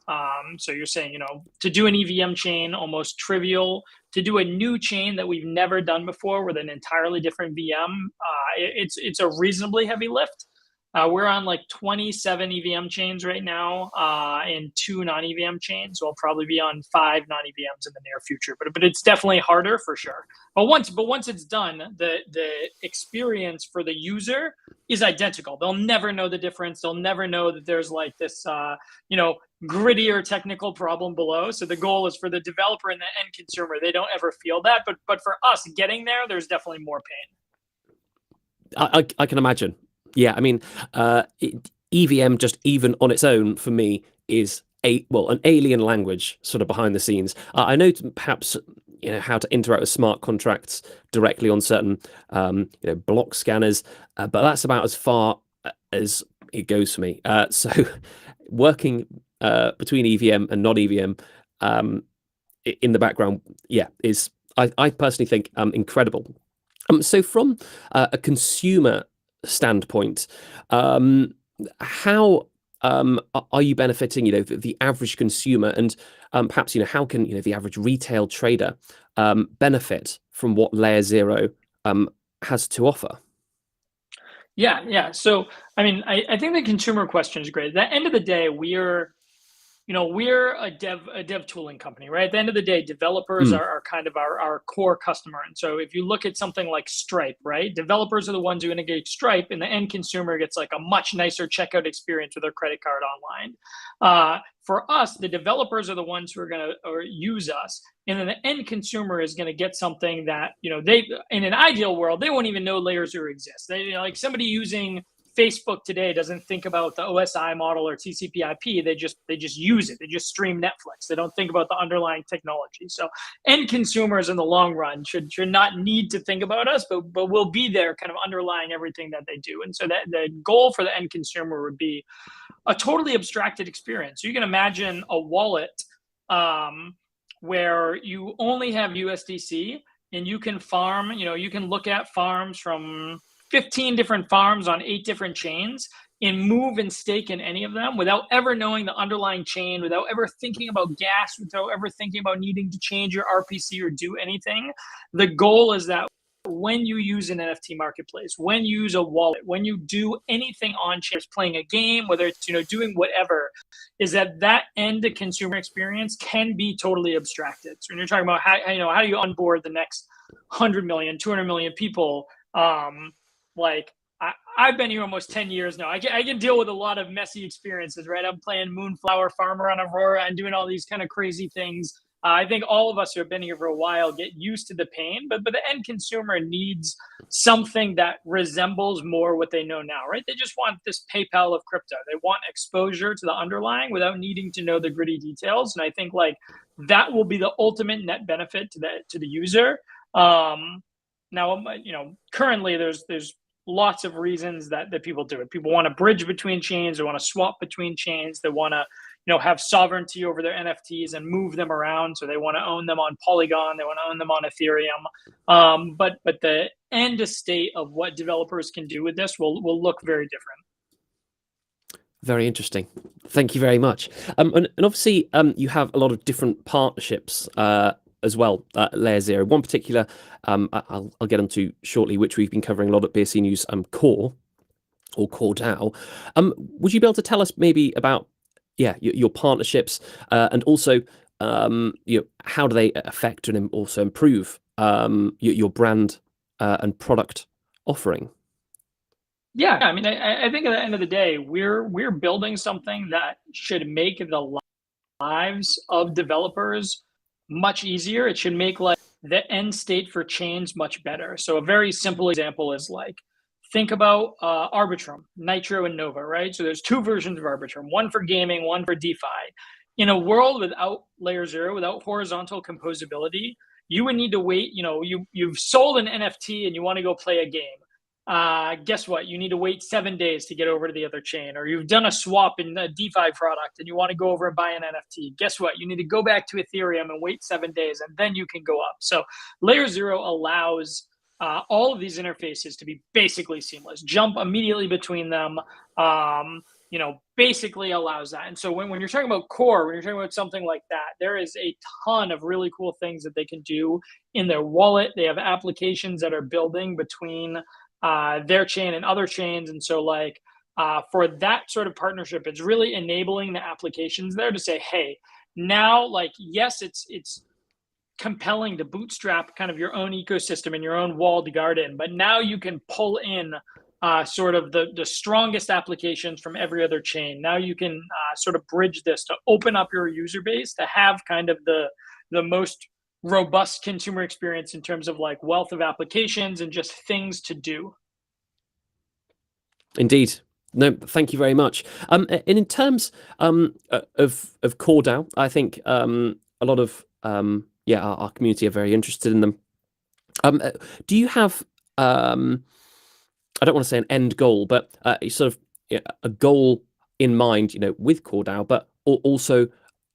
So you're saying, to do an EVM chain, almost trivial. To do a new chain that we've never done before with an entirely different VM, it's a reasonably heavy lift. We're on like 27 EVM chains right now, and 2 non-EVM chains. So we'll probably be on 5 non-EVMs in the near future. But it's definitely harder for sure. But once it's done, the experience for the user is identical. They'll never know the difference. They'll never know that there's like this, grittier technical problem below. So the goal is for the developer and the end consumer, they don't ever feel that. But for us getting there, there's definitely more pain. I can imagine. Yeah, I mean, EVM just even on its own for me is an alien language sort of behind the scenes. I know perhaps how to interact with smart contracts directly on certain block scanners, but that's about as far as it goes for me. So working between EVM and non EVM in the background, is I personally think incredible. So from a consumer standpoint, how are you benefiting the average consumer, and perhaps how can the average retail trader benefit from what Layer 0 has to offer? So I mean, I think the consumer question is great. At the end of the day, we're a dev tooling company, right? At the end of the day, developers are kind of our core customer. And so if you look at something like Stripe, right? Developers are the ones who integrate Stripe, and the end consumer gets like a much nicer checkout experience with their credit card online. For us, the developers are the ones who are going to use us. And then the end consumer is going to get something that, they, in an ideal world, they won't even know Layer 0 exists. They, like somebody using Facebook today doesn't think about the OSI model or TCP/IP. They just use it. They just stream Netflix. They don't think about the underlying technology. So end consumers in the long run should not need to think about us, but we'll be there kind of underlying everything that they do. And so that the goal for the end consumer would be a totally abstracted experience. So you can imagine a wallet where you only have USDC, and you can farm, you can look at farms from 15 different farms on 8 different chains and move and stake in any of them without ever knowing the underlying chain, without ever thinking about gas, without ever thinking about needing to change your RPC or do anything. The goal is that when you use an NFT marketplace, when you use a wallet, when you do anything on chain, playing a game, whether it's doing whatever, is that end consumer experience can be totally abstracted. So when you're talking about how do you onboard the next 100 million, 200 million people, like I've been here almost 10 years now. I can deal with a lot of messy experiences, right? I'm playing Moonflower Farmer on Aurora and doing all these kind of crazy things. I think all of us who have been here for a while get used to the pain, but the end consumer needs something that resembles more what they know now, right? They just want this PayPal of crypto. They want exposure to the underlying without needing to know the gritty details. And I think like that will be the ultimate net benefit to the user. Now, currently there's lots of reasons that people do it. People want to bridge between chains. They want to swap between chains. They want to, have sovereignty over their NFTs and move them around. So they want to own them on Polygon. They want to own them on Ethereum. But the end state of what developers can do with this will look very different. Very interesting. Thank you very much. And obviously, you have a lot of different partnerships as well, Layer Zero. One particular, I'll get onto shortly, which we've been covering a lot at BSC News, Core, or Core DAO. Would you be able to tell us maybe about, your partnerships, and also, how do they affect and also improve your brand and product offering? Yeah, I mean, I think at the end of the day, we're building something that should make the lives of developers much easier. It should make like the end state for chains much better. So a very simple example is like, think about Arbitrum, Nitro and Nova, right? So there's two versions of Arbitrum, one for gaming, one for DeFi. In a world without Layer Zero, without horizontal composability, you would need to wait. You've sold an NFT and you want to go play a game. Guess what? You need to wait 7 days to get over to the other chain. Or you've done a swap in a DeFi product and you want to go over and buy an NFT. Guess what? You need to go back to Ethereum and wait 7 days, and then you can go up. So Layer Zero allows all of these interfaces to be basically seamless. Jump immediately between them, basically allows that. And so when you're talking about Core, when you're talking about something like that, there is a ton of really cool things that they can do in their wallet. They have applications that are building between their chain and other chains. And so for that sort of partnership, it's really enabling the applications there to say, hey, now, yes, it's compelling to bootstrap kind of your own ecosystem and your own walled garden, but now you can pull in sort of the strongest applications from every other chain. Now you can sort of bridge this to open up your user base to have kind of the most robust consumer experience in terms of like wealth of applications and just things to do. Indeed. No, thank you very much. And in terms of Core DAO, I think a lot of our community are very interested in them. Do you have I don't want to say an end goal, but sort of a goal in mind, with Core DAO, but also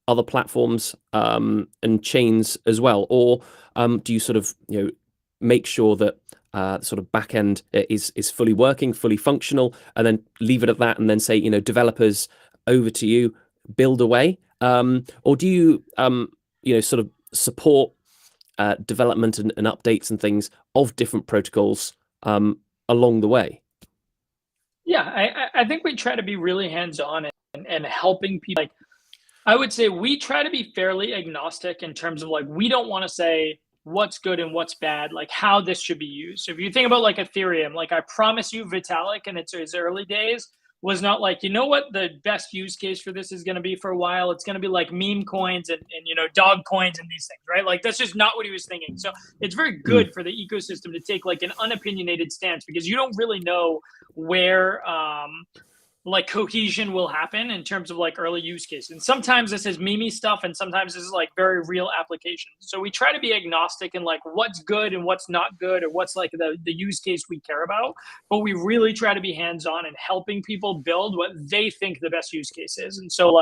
other platforms and chains as well? Or do you sort of make sure that sort of back end is fully working, fully functional, and then leave it at that, and then say, developers, over to you, build away? Or do you sort of support development and updates and things of different protocols along the way? Yeah, I think we try to be really hands-on and helping people. Like, I would say we try to be fairly agnostic in terms of like, we don't want to say what's good and what's bad, like how this should be used. So if you think about like Ethereum, like I promise you Vitalik in its early days was not like, what the best use case for this is going to be for a while? It's going to be like meme coins and dog coins and these things, right? Like that's just not what he was thinking. So it's very good for the ecosystem to take like an unopinionated stance, because you don't really know where like cohesion will happen in terms of like early use cases. And sometimes this is meme stuff and sometimes this is like very real applications. So we try to be agnostic in like what's good and what's not good, or what's like the use case we care about. But we really try to be hands-on and helping people build what they think the best use case is. And so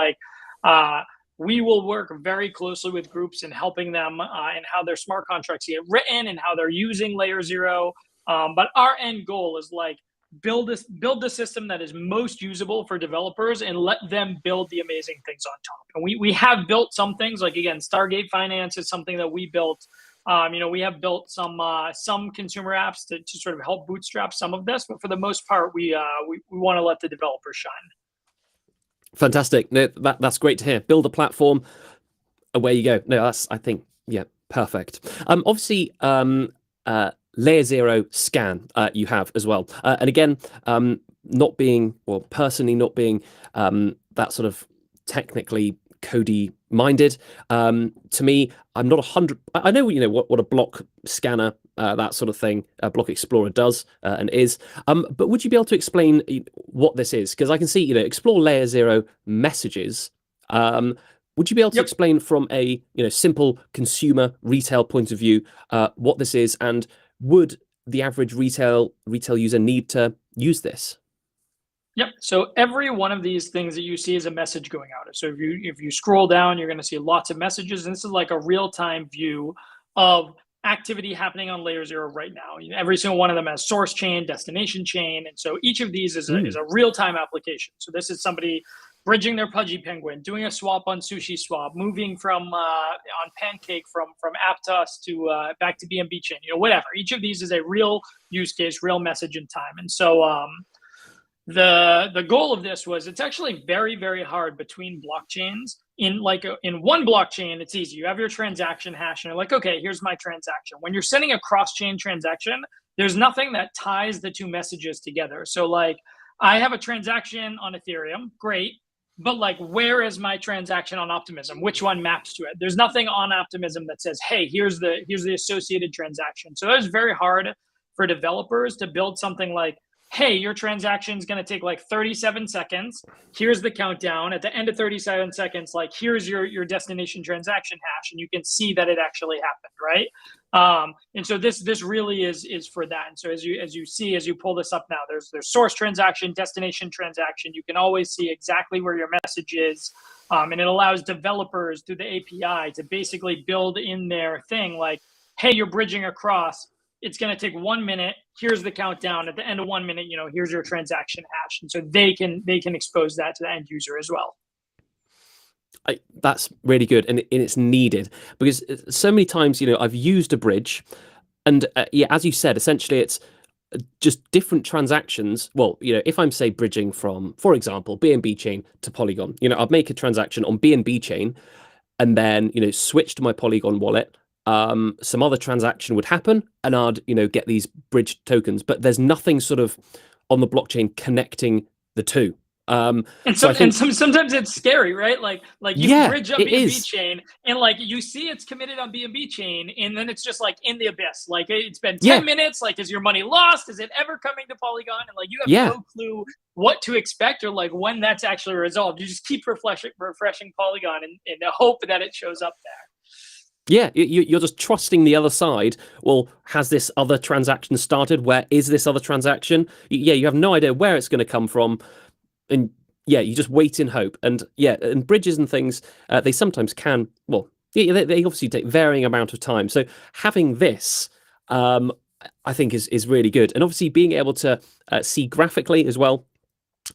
we will work very closely with groups and helping them and how their smart contracts get written and how they're using Layer Zero. But our end goal is like, build the system that is most usable for developers and let them build the amazing things on top. And we have built some things, like again, Stargate Finance is something that we built. We have built some consumer apps to sort of help bootstrap some of this, but for the most part, we want to let the developers shine. Fantastic. No, that's great to hear. Build a platform, away you go. No, that's, I think, perfect. Obviously, layer zero scan you have as well. And again, not being, or personally not being that sort of technically Cody minded, to me, I'm not 100. I know what a block scanner, that sort of thing, a block explorer does and is. But would you be able to explain what this is? Because I can see explore layer zero messages. Would you be able to explain from a simple consumer retail point of view what this is, and would the average retail user need to use this? Yep. So every one of these things that you see is a message going out. So if you scroll down, you're going to see lots of messages. And this is like a real-time view of activity happening on layer zero right now. Every single one of them has source chain, destination chain. And so each of these is a real-time application. So this is somebody bridging their Pudgy Penguin, doing a swap on Sushi Swap, moving from on Pancake from Aptos to back to BNB chain, whatever. Each of these is a real use case, real message in time. And so the goal of this was, it's actually very, very hard between blockchains. In one blockchain, it's easy. You have your transaction hash and you're like, okay, here's my transaction. When you're sending a cross-chain transaction, there's nothing that ties the two messages together. So like, I have a transaction on Ethereum, great, but like, where is my transaction on Optimism? Which one maps to it? There's nothing on Optimism that says, hey, here's the associated transaction. So that was very hard for developers to build something like, hey, your transaction is going to take like 37 seconds. Here's the countdown. At the end of 37 seconds, like here's your destination transaction hash, and you can see that it actually happened, right? And so this really is for that. And so as you pull this up now, there's source transaction, destination transaction. You can always see exactly where your message is, and it allows developers through the API to basically build in their thing like, hey, you're bridging across. It's going to take 1 minute. Here's the countdown. At the end of 1 minute, here's your transaction hash. And so they can expose that to the end user as well. That's really good, and it's needed, because so many times, I've used a bridge, and as you said, essentially it's just different transactions. Well, if I'm say bridging from, for example, BNB chain to Polygon, I'd make a transaction on BNB chain, and then switch to my Polygon wallet. Some other transaction would happen, and I'd get these bridge tokens, but there's nothing sort of on the blockchain connecting the two. And sometimes it's scary, right? Like you bridge up BNB chain, and like you see it's committed on BNB chain, and then it's just like in the abyss. Like it's been 10 minutes. Like, is your money lost? Is it ever coming to Polygon? And like you have no clue what to expect or like when that's actually resolved. You just keep refreshing Polygon in the hope that it shows up there. Yeah, you're just trusting the other side. Well, has this other transaction started? Where is this other transaction? Yeah, you have no idea where it's going to come from. And yeah, you just wait in hope. And yeah, and bridges and things, they sometimes can, well, they obviously take varying amount of time. So having this, I think is really good. And obviously being able to see graphically as well,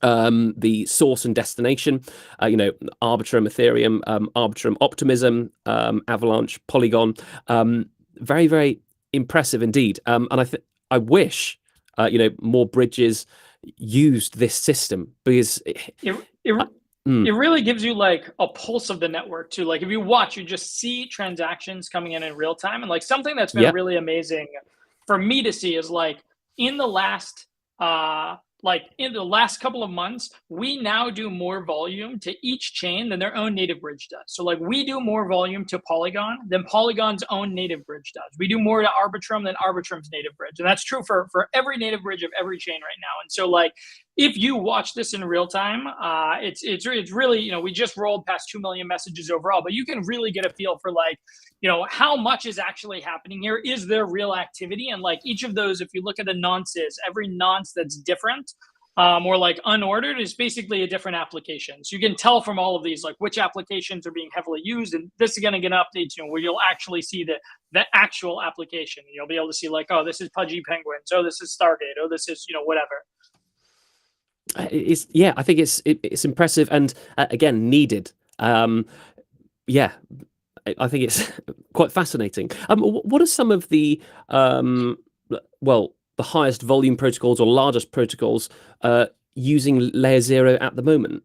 the source and destination, Arbitrum, Ethereum, Arbitrum, Optimism, Avalanche, Polygon, very, very impressive indeed. And I wish, more bridges used this system, because it really gives you like a pulse of the network too. Like if you watch, you just see transactions coming in real time. And like something that's been really amazing for me to see is like in the last couple of months, we now do more volume to each chain than their own native bridge does. So like we do more volume to Polygon than Polygon's own native bridge does. We do more to Arbitrum than Arbitrum's native bridge. And that's true for every native bridge of every chain right now. And so like, if you watch this in real time, it's really, we just rolled past 2 million messages overall, but you can really get a feel for like, how much is actually happening here? Is there real activity? And like each of those, if you look at the nonces, every nonce that's different or like unordered is basically a different application. So you can tell from all of these, like which applications are being heavily used. And this is going to get updates, where you'll actually see the actual application. You'll be able to see like, oh, this is Pudgy Penguins. Oh, this is Stargate. Oh, this is, whatever. I think it's impressive and again needed. I think it's quite fascinating. What are some of the the highest volume protocols or largest protocols using layer zero at the moment?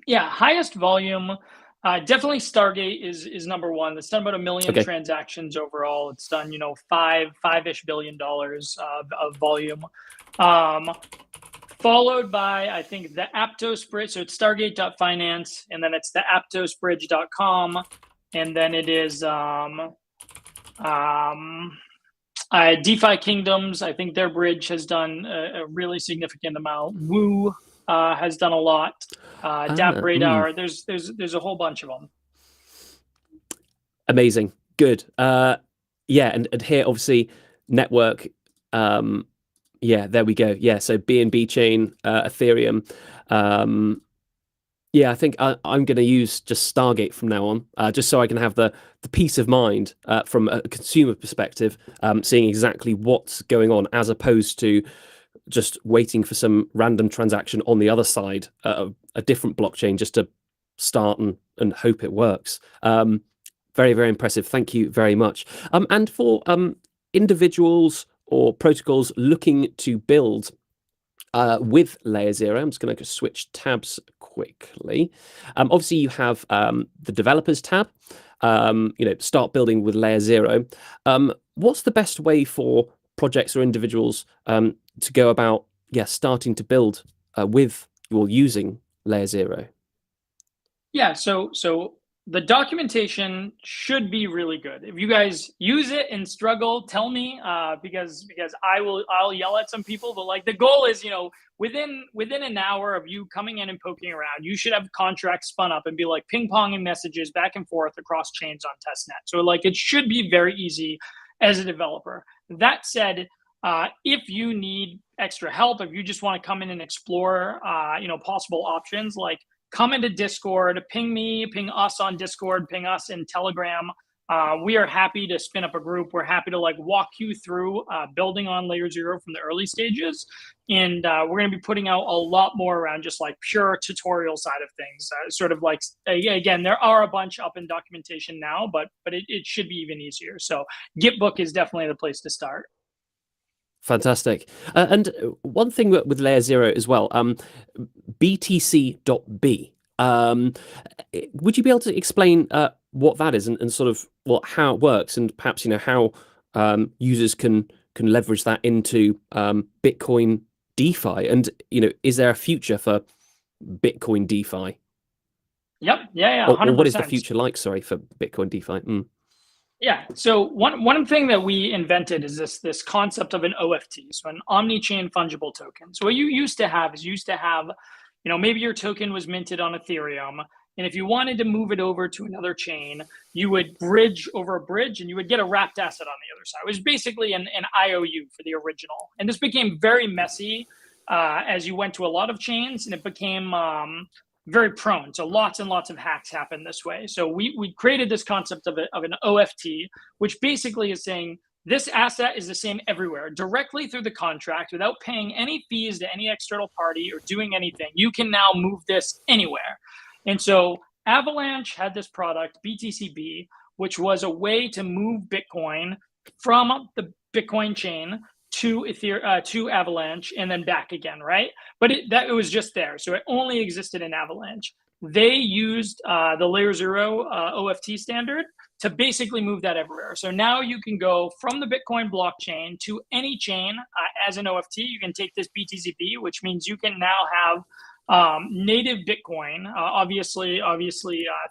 Yeah, highest volume Definitely Stargate is number one. It's done about 1 million Okay. transactions overall. It's done, five-ish billion dollars of volume. Followed by, I think, the Aptos Bridge. So it's Stargate.finance, and then it's the AptosBridge.com, and then it is DeFi Kingdoms. I think their bridge has done a really significant amount. Woo has done a lot. Dap Radar. There's a whole bunch of them. Amazing. Good. Yeah, and here obviously network. Yeah, there we go. Yeah, so BNB chain, Ethereum. Yeah, I think I'm going to use just Stargate from now on, just so I can have the peace of mind from a consumer perspective, seeing exactly what's going on, as opposed to just waiting for some random transaction on the other side of a different blockchain just to start and hope it works. Very, very impressive. Thank you very much. And for individuals or protocols looking to build with Layer Zero, I'm just going to switch tabs quickly. Obviously, you have the developers tab. Start building with Layer Zero. What's the best way for projects or individuals to go about, starting to build with or using Layer Zero? Yeah, so the documentation should be really good. If you guys use it and struggle, tell me, because I'll yell at some people. But like, the goal is, within an hour of you coming in and poking around, you should have contracts spun up and be like ping-ponging messages back and forth across chains on testnet. So like, it should be very easy as a developer. That said, if you need extra help, if you just want to come in and explore, possible options, like, come into Discord, ping me, ping us on Discord, ping us in Telegram. We are happy to spin up a group. We're happy to walk you through building on Layer Zero from the early stages. And we're going to be putting out a lot more around just pure tutorial side of things. Again, there are a bunch up in documentation now, but it should be even easier. So Gitbook is definitely the place to start. Fantastic. And one thing with Layer Zero as well, BTC.B. Would you be able to explain what that is and sort of how it works, and perhaps how users can leverage that into Bitcoin DeFi? And is there a future for Bitcoin DeFi? Yep. Yeah. 100%. Or what is the future like? Sorry, for Bitcoin DeFi. Yeah. So one thing that we invented is this concept of an OFT, so an omnichain fungible token. So what you used to have, maybe your token was minted on Ethereum, and if you wanted to move it over to another chain, you would bridge over a bridge, and you would get a wrapped asset on the other side. It was basically an IOU for the original, and this became very messy as you went to a lot of chains, and it became very prone. So lots and lots of hacks happen this way. So we created this concept of an OFT, which basically is saying this asset is the same everywhere, directly through the contract, without paying any fees to any external party or doing anything. You can now move this anywhere. And so Avalanche had this product, BTCB, which was a way to move Bitcoin from the Bitcoin chain to Ethereum, to Avalanche, and then back again, right? But it was just there, so it only existed in Avalanche. They used the Layer Zero OFT standard to basically move that everywhere. So now you can go from the Bitcoin blockchain to any chain as an OFT. You can take this BTCB, which means you can now have native Bitcoin, obviously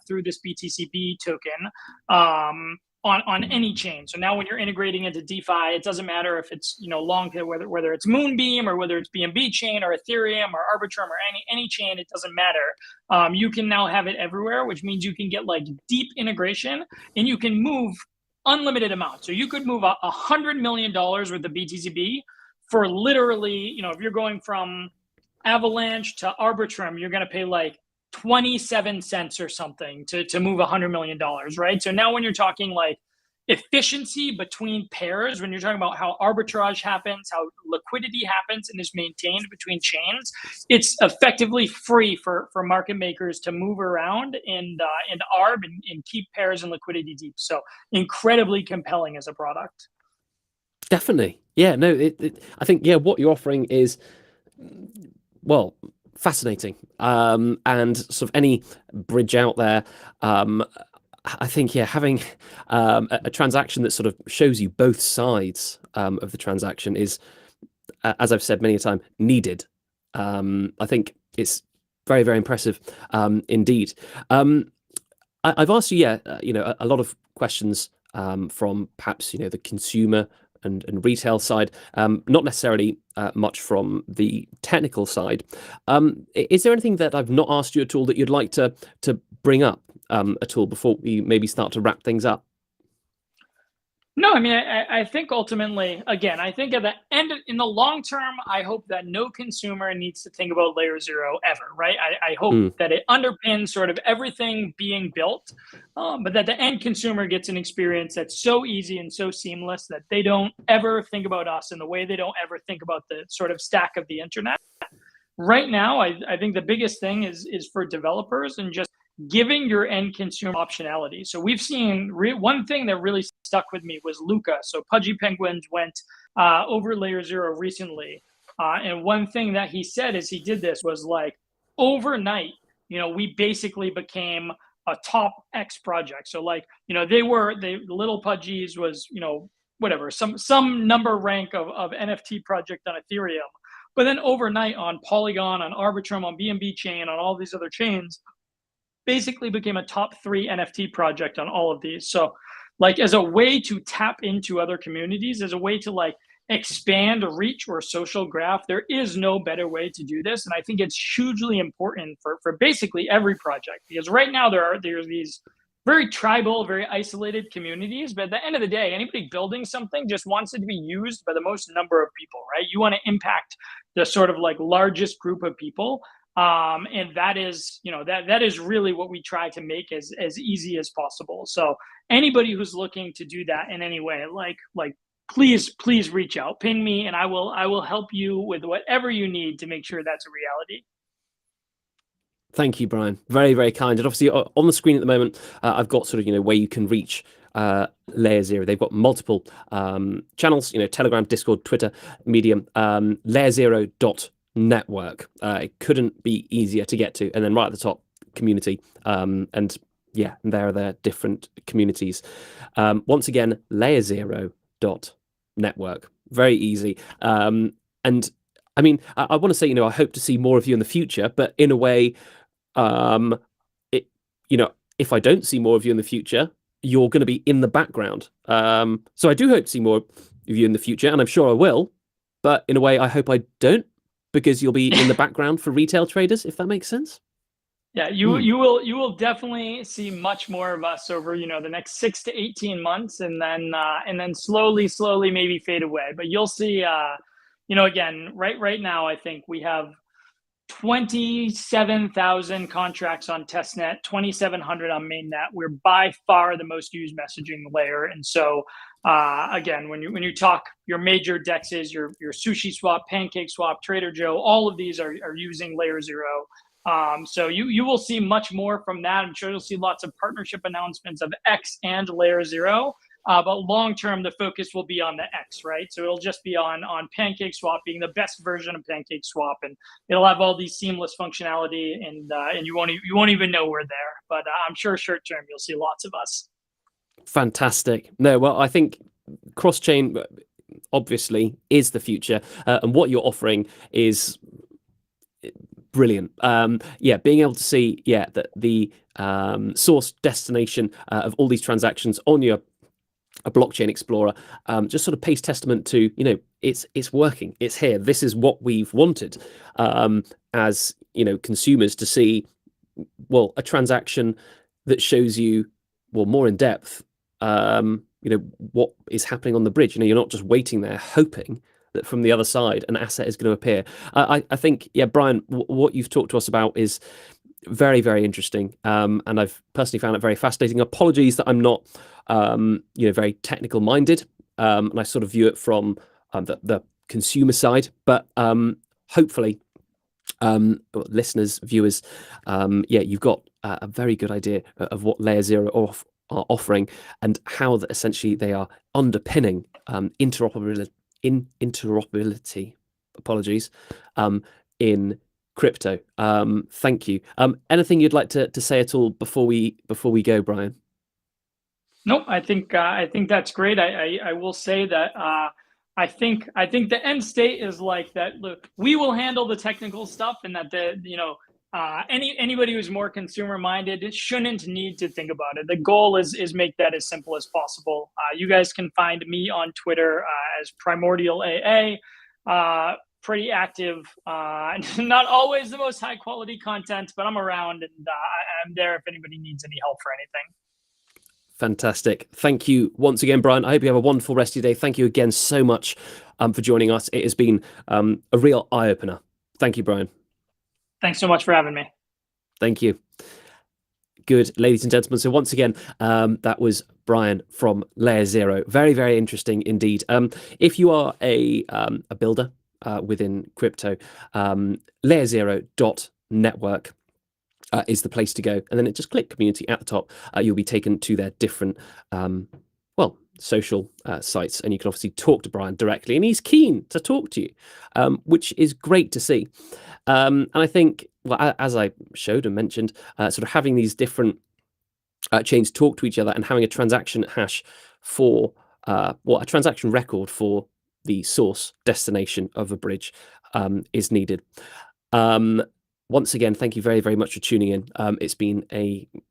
through this BTCB token, on any chain. So now when you're integrating into DeFi, it doesn't matter if it's whether it's Moonbeam or whether it's BNB chain or Ethereum or Arbitrum or any chain, it doesn't matter. You can now have it everywhere, which means you can get deep integration, and you can move unlimited amounts. So you could move $100 million worth of BTCB for literally, if you're going from Avalanche to Arbitrum, you're going to pay 27 cents or something to move $100 million, right? So now when you're talking efficiency between pairs, when you're talking about how arbitrage happens, how liquidity happens and is maintained between chains, it's effectively free for market makers to move around and arb and keep pairs and liquidity deep. So incredibly compelling as a product. Definitely. Yeah, no, I think, what you're offering is, fascinating. And sort of any bridge out there, I think, having a transaction that sort of shows you both sides of the transaction is, as I've said many a time, needed. I think it's very, very impressive indeed. I've asked you, a lot of questions from perhaps, the consumer and retail side, not necessarily much from the technical side. Is there anything that I've not asked you at all that you'd like to bring up at all before we maybe start to wrap things up? No, I mean, I think ultimately, again, I think at the end, in the long term, I hope that no consumer needs to think about layer zero ever, right? I hope that it underpins sort of everything being built, but that the end consumer gets an experience that's so easy and so seamless that they don't ever think about us in the way they don't ever think about the sort of stack of the internet. Right now, I think the biggest thing is for developers and just giving your end consumer optionality. So we've seen one thing that really stuck with me was Luca. So Pudgy Penguins went over layer zero recently. And one thing that he said as he did this was like overnight, we basically became a top X project. So like, the little Pudgies was, whatever, some number rank of NFT project on Ethereum. But then overnight on Polygon, on Arbitrum, on BNB chain, on all these other chains, basically became a top 3 NFT project on all of these. So like as a way to tap into other communities, as a way to like expand a reach or social graph, there is no better way to do this. And I think it's hugely important for basically every project, because right now there's these very tribal, very isolated communities. But at the end of the day, anybody building something just wants it to be used by the most number of people, right? You want to impact the sort of like largest group of people. And that is, that is really what we try to make as easy as possible. So anybody who's looking to do that in any way, like please reach out, ping me, and I will help you with whatever you need to make sure that's a reality. Thank you, Brian. Very, very kind. And obviously on the screen at the moment, I've got sort of, where you can reach Layer Zero. They've got multiple channels, Telegram, Discord, Twitter, Medium, layerzero.network. It couldn't be easier to get to. And then right at the top, community. And yeah, there are their different communities. Once again, layerzero.network. Very easy. And I mean, I want to say, I hope to see more of you in the future, but in a way, if I don't see more of you in the future, you're going to be in the background. So I do hope to see more of you in the future, and I'm sure I will. But in a way, I hope I don't, because you'll be in the background for retail traders, if that makes sense. Yeah, you will definitely see much more of us over the next 6 to 18 months, and then slowly maybe fade away. But you'll see. Again, right now, I think we have 27,000 contracts on testnet, 2,700 on mainnet. We're by far the most used messaging layer. And so, again, when you talk your major dexes, your Sushi Swap, Pancake Swap, Trader Joe, all of these are using Layer Zero. So you will see much more from that. I'm sure you'll see lots of partnership announcements of X and Layer Zero. But long term, the focus will be on the X, right? So it'll just be on Pancake Swap being the best version of Pancake Swap, and it'll have all these seamless functionality, and you won't even know we're there. But I'm sure short term you'll see lots of us. Fantastic. No, well, I think cross chain obviously is the future, and what you're offering is brilliant. Being able to see that the source destination of all these transactions on your a blockchain explorer just sort of pays testament to it's working, it's here, this is what we've wanted as consumers, to see a transaction that shows you more in depth what is happening on the bridge. You're not just waiting there hoping that from the other side an asset is going to appear. I think Brian, what you've talked to us about is very, very interesting, and I've personally found it very fascinating. Apologies that I'm not very technical minded, and I sort of view it from the consumer side, but hopefully listeners, viewers, you've got a very good idea of what Layer Zero are offering, and how that essentially they are underpinning interoperability, apologies, in crypto. Thank you. Anything you'd like to say at all before we go, Brian? Nope, I think that's great. I will say that I think the end state is like that. Look, we will handle the technical stuff, and that anybody who's more consumer minded shouldn't need to think about it. The goal is make that as simple as possible. You guys can find me on Twitter as Primordial AA. Pretty active. Not always the most high quality content, but I'm around, and I'm there if anybody needs any help for anything. Fantastic. Thank you once again, Brian. I hope you have a wonderful rest of your day. Thank you again so much for joining us. It has been a real eye-opener. Thank you, Brian. Thanks so much for having me. Thank you. Good, ladies and gentlemen. So once again, that was Brian from Layer Zero. Very, very interesting indeed. If you are a builder within crypto, layerzero.network is the place to go, and then just click community at the top. You'll be taken to their different social sites, and you can obviously talk to Brian directly, and he's keen to talk to you, which is great to see. And I think, well, as I showed and mentioned, sort of having these different chains talk to each other and having a transaction hash for a transaction record for the source destination of a bridge is needed. Once again, thank you very, very much for tuning in. It's been,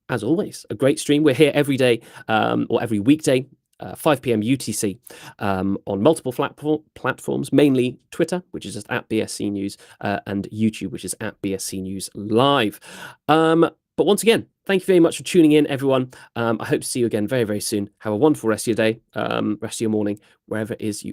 as always, a great stream. We're here every day or every weekday, 5 p.m. UTC, on multiple platforms, mainly Twitter, which is just at BSC News, and YouTube, which is at BSC News Live. But once again, thank you very much for tuning in, everyone. I hope to see you again very, very soon. Have a wonderful rest of your day, rest of your morning, wherever it is you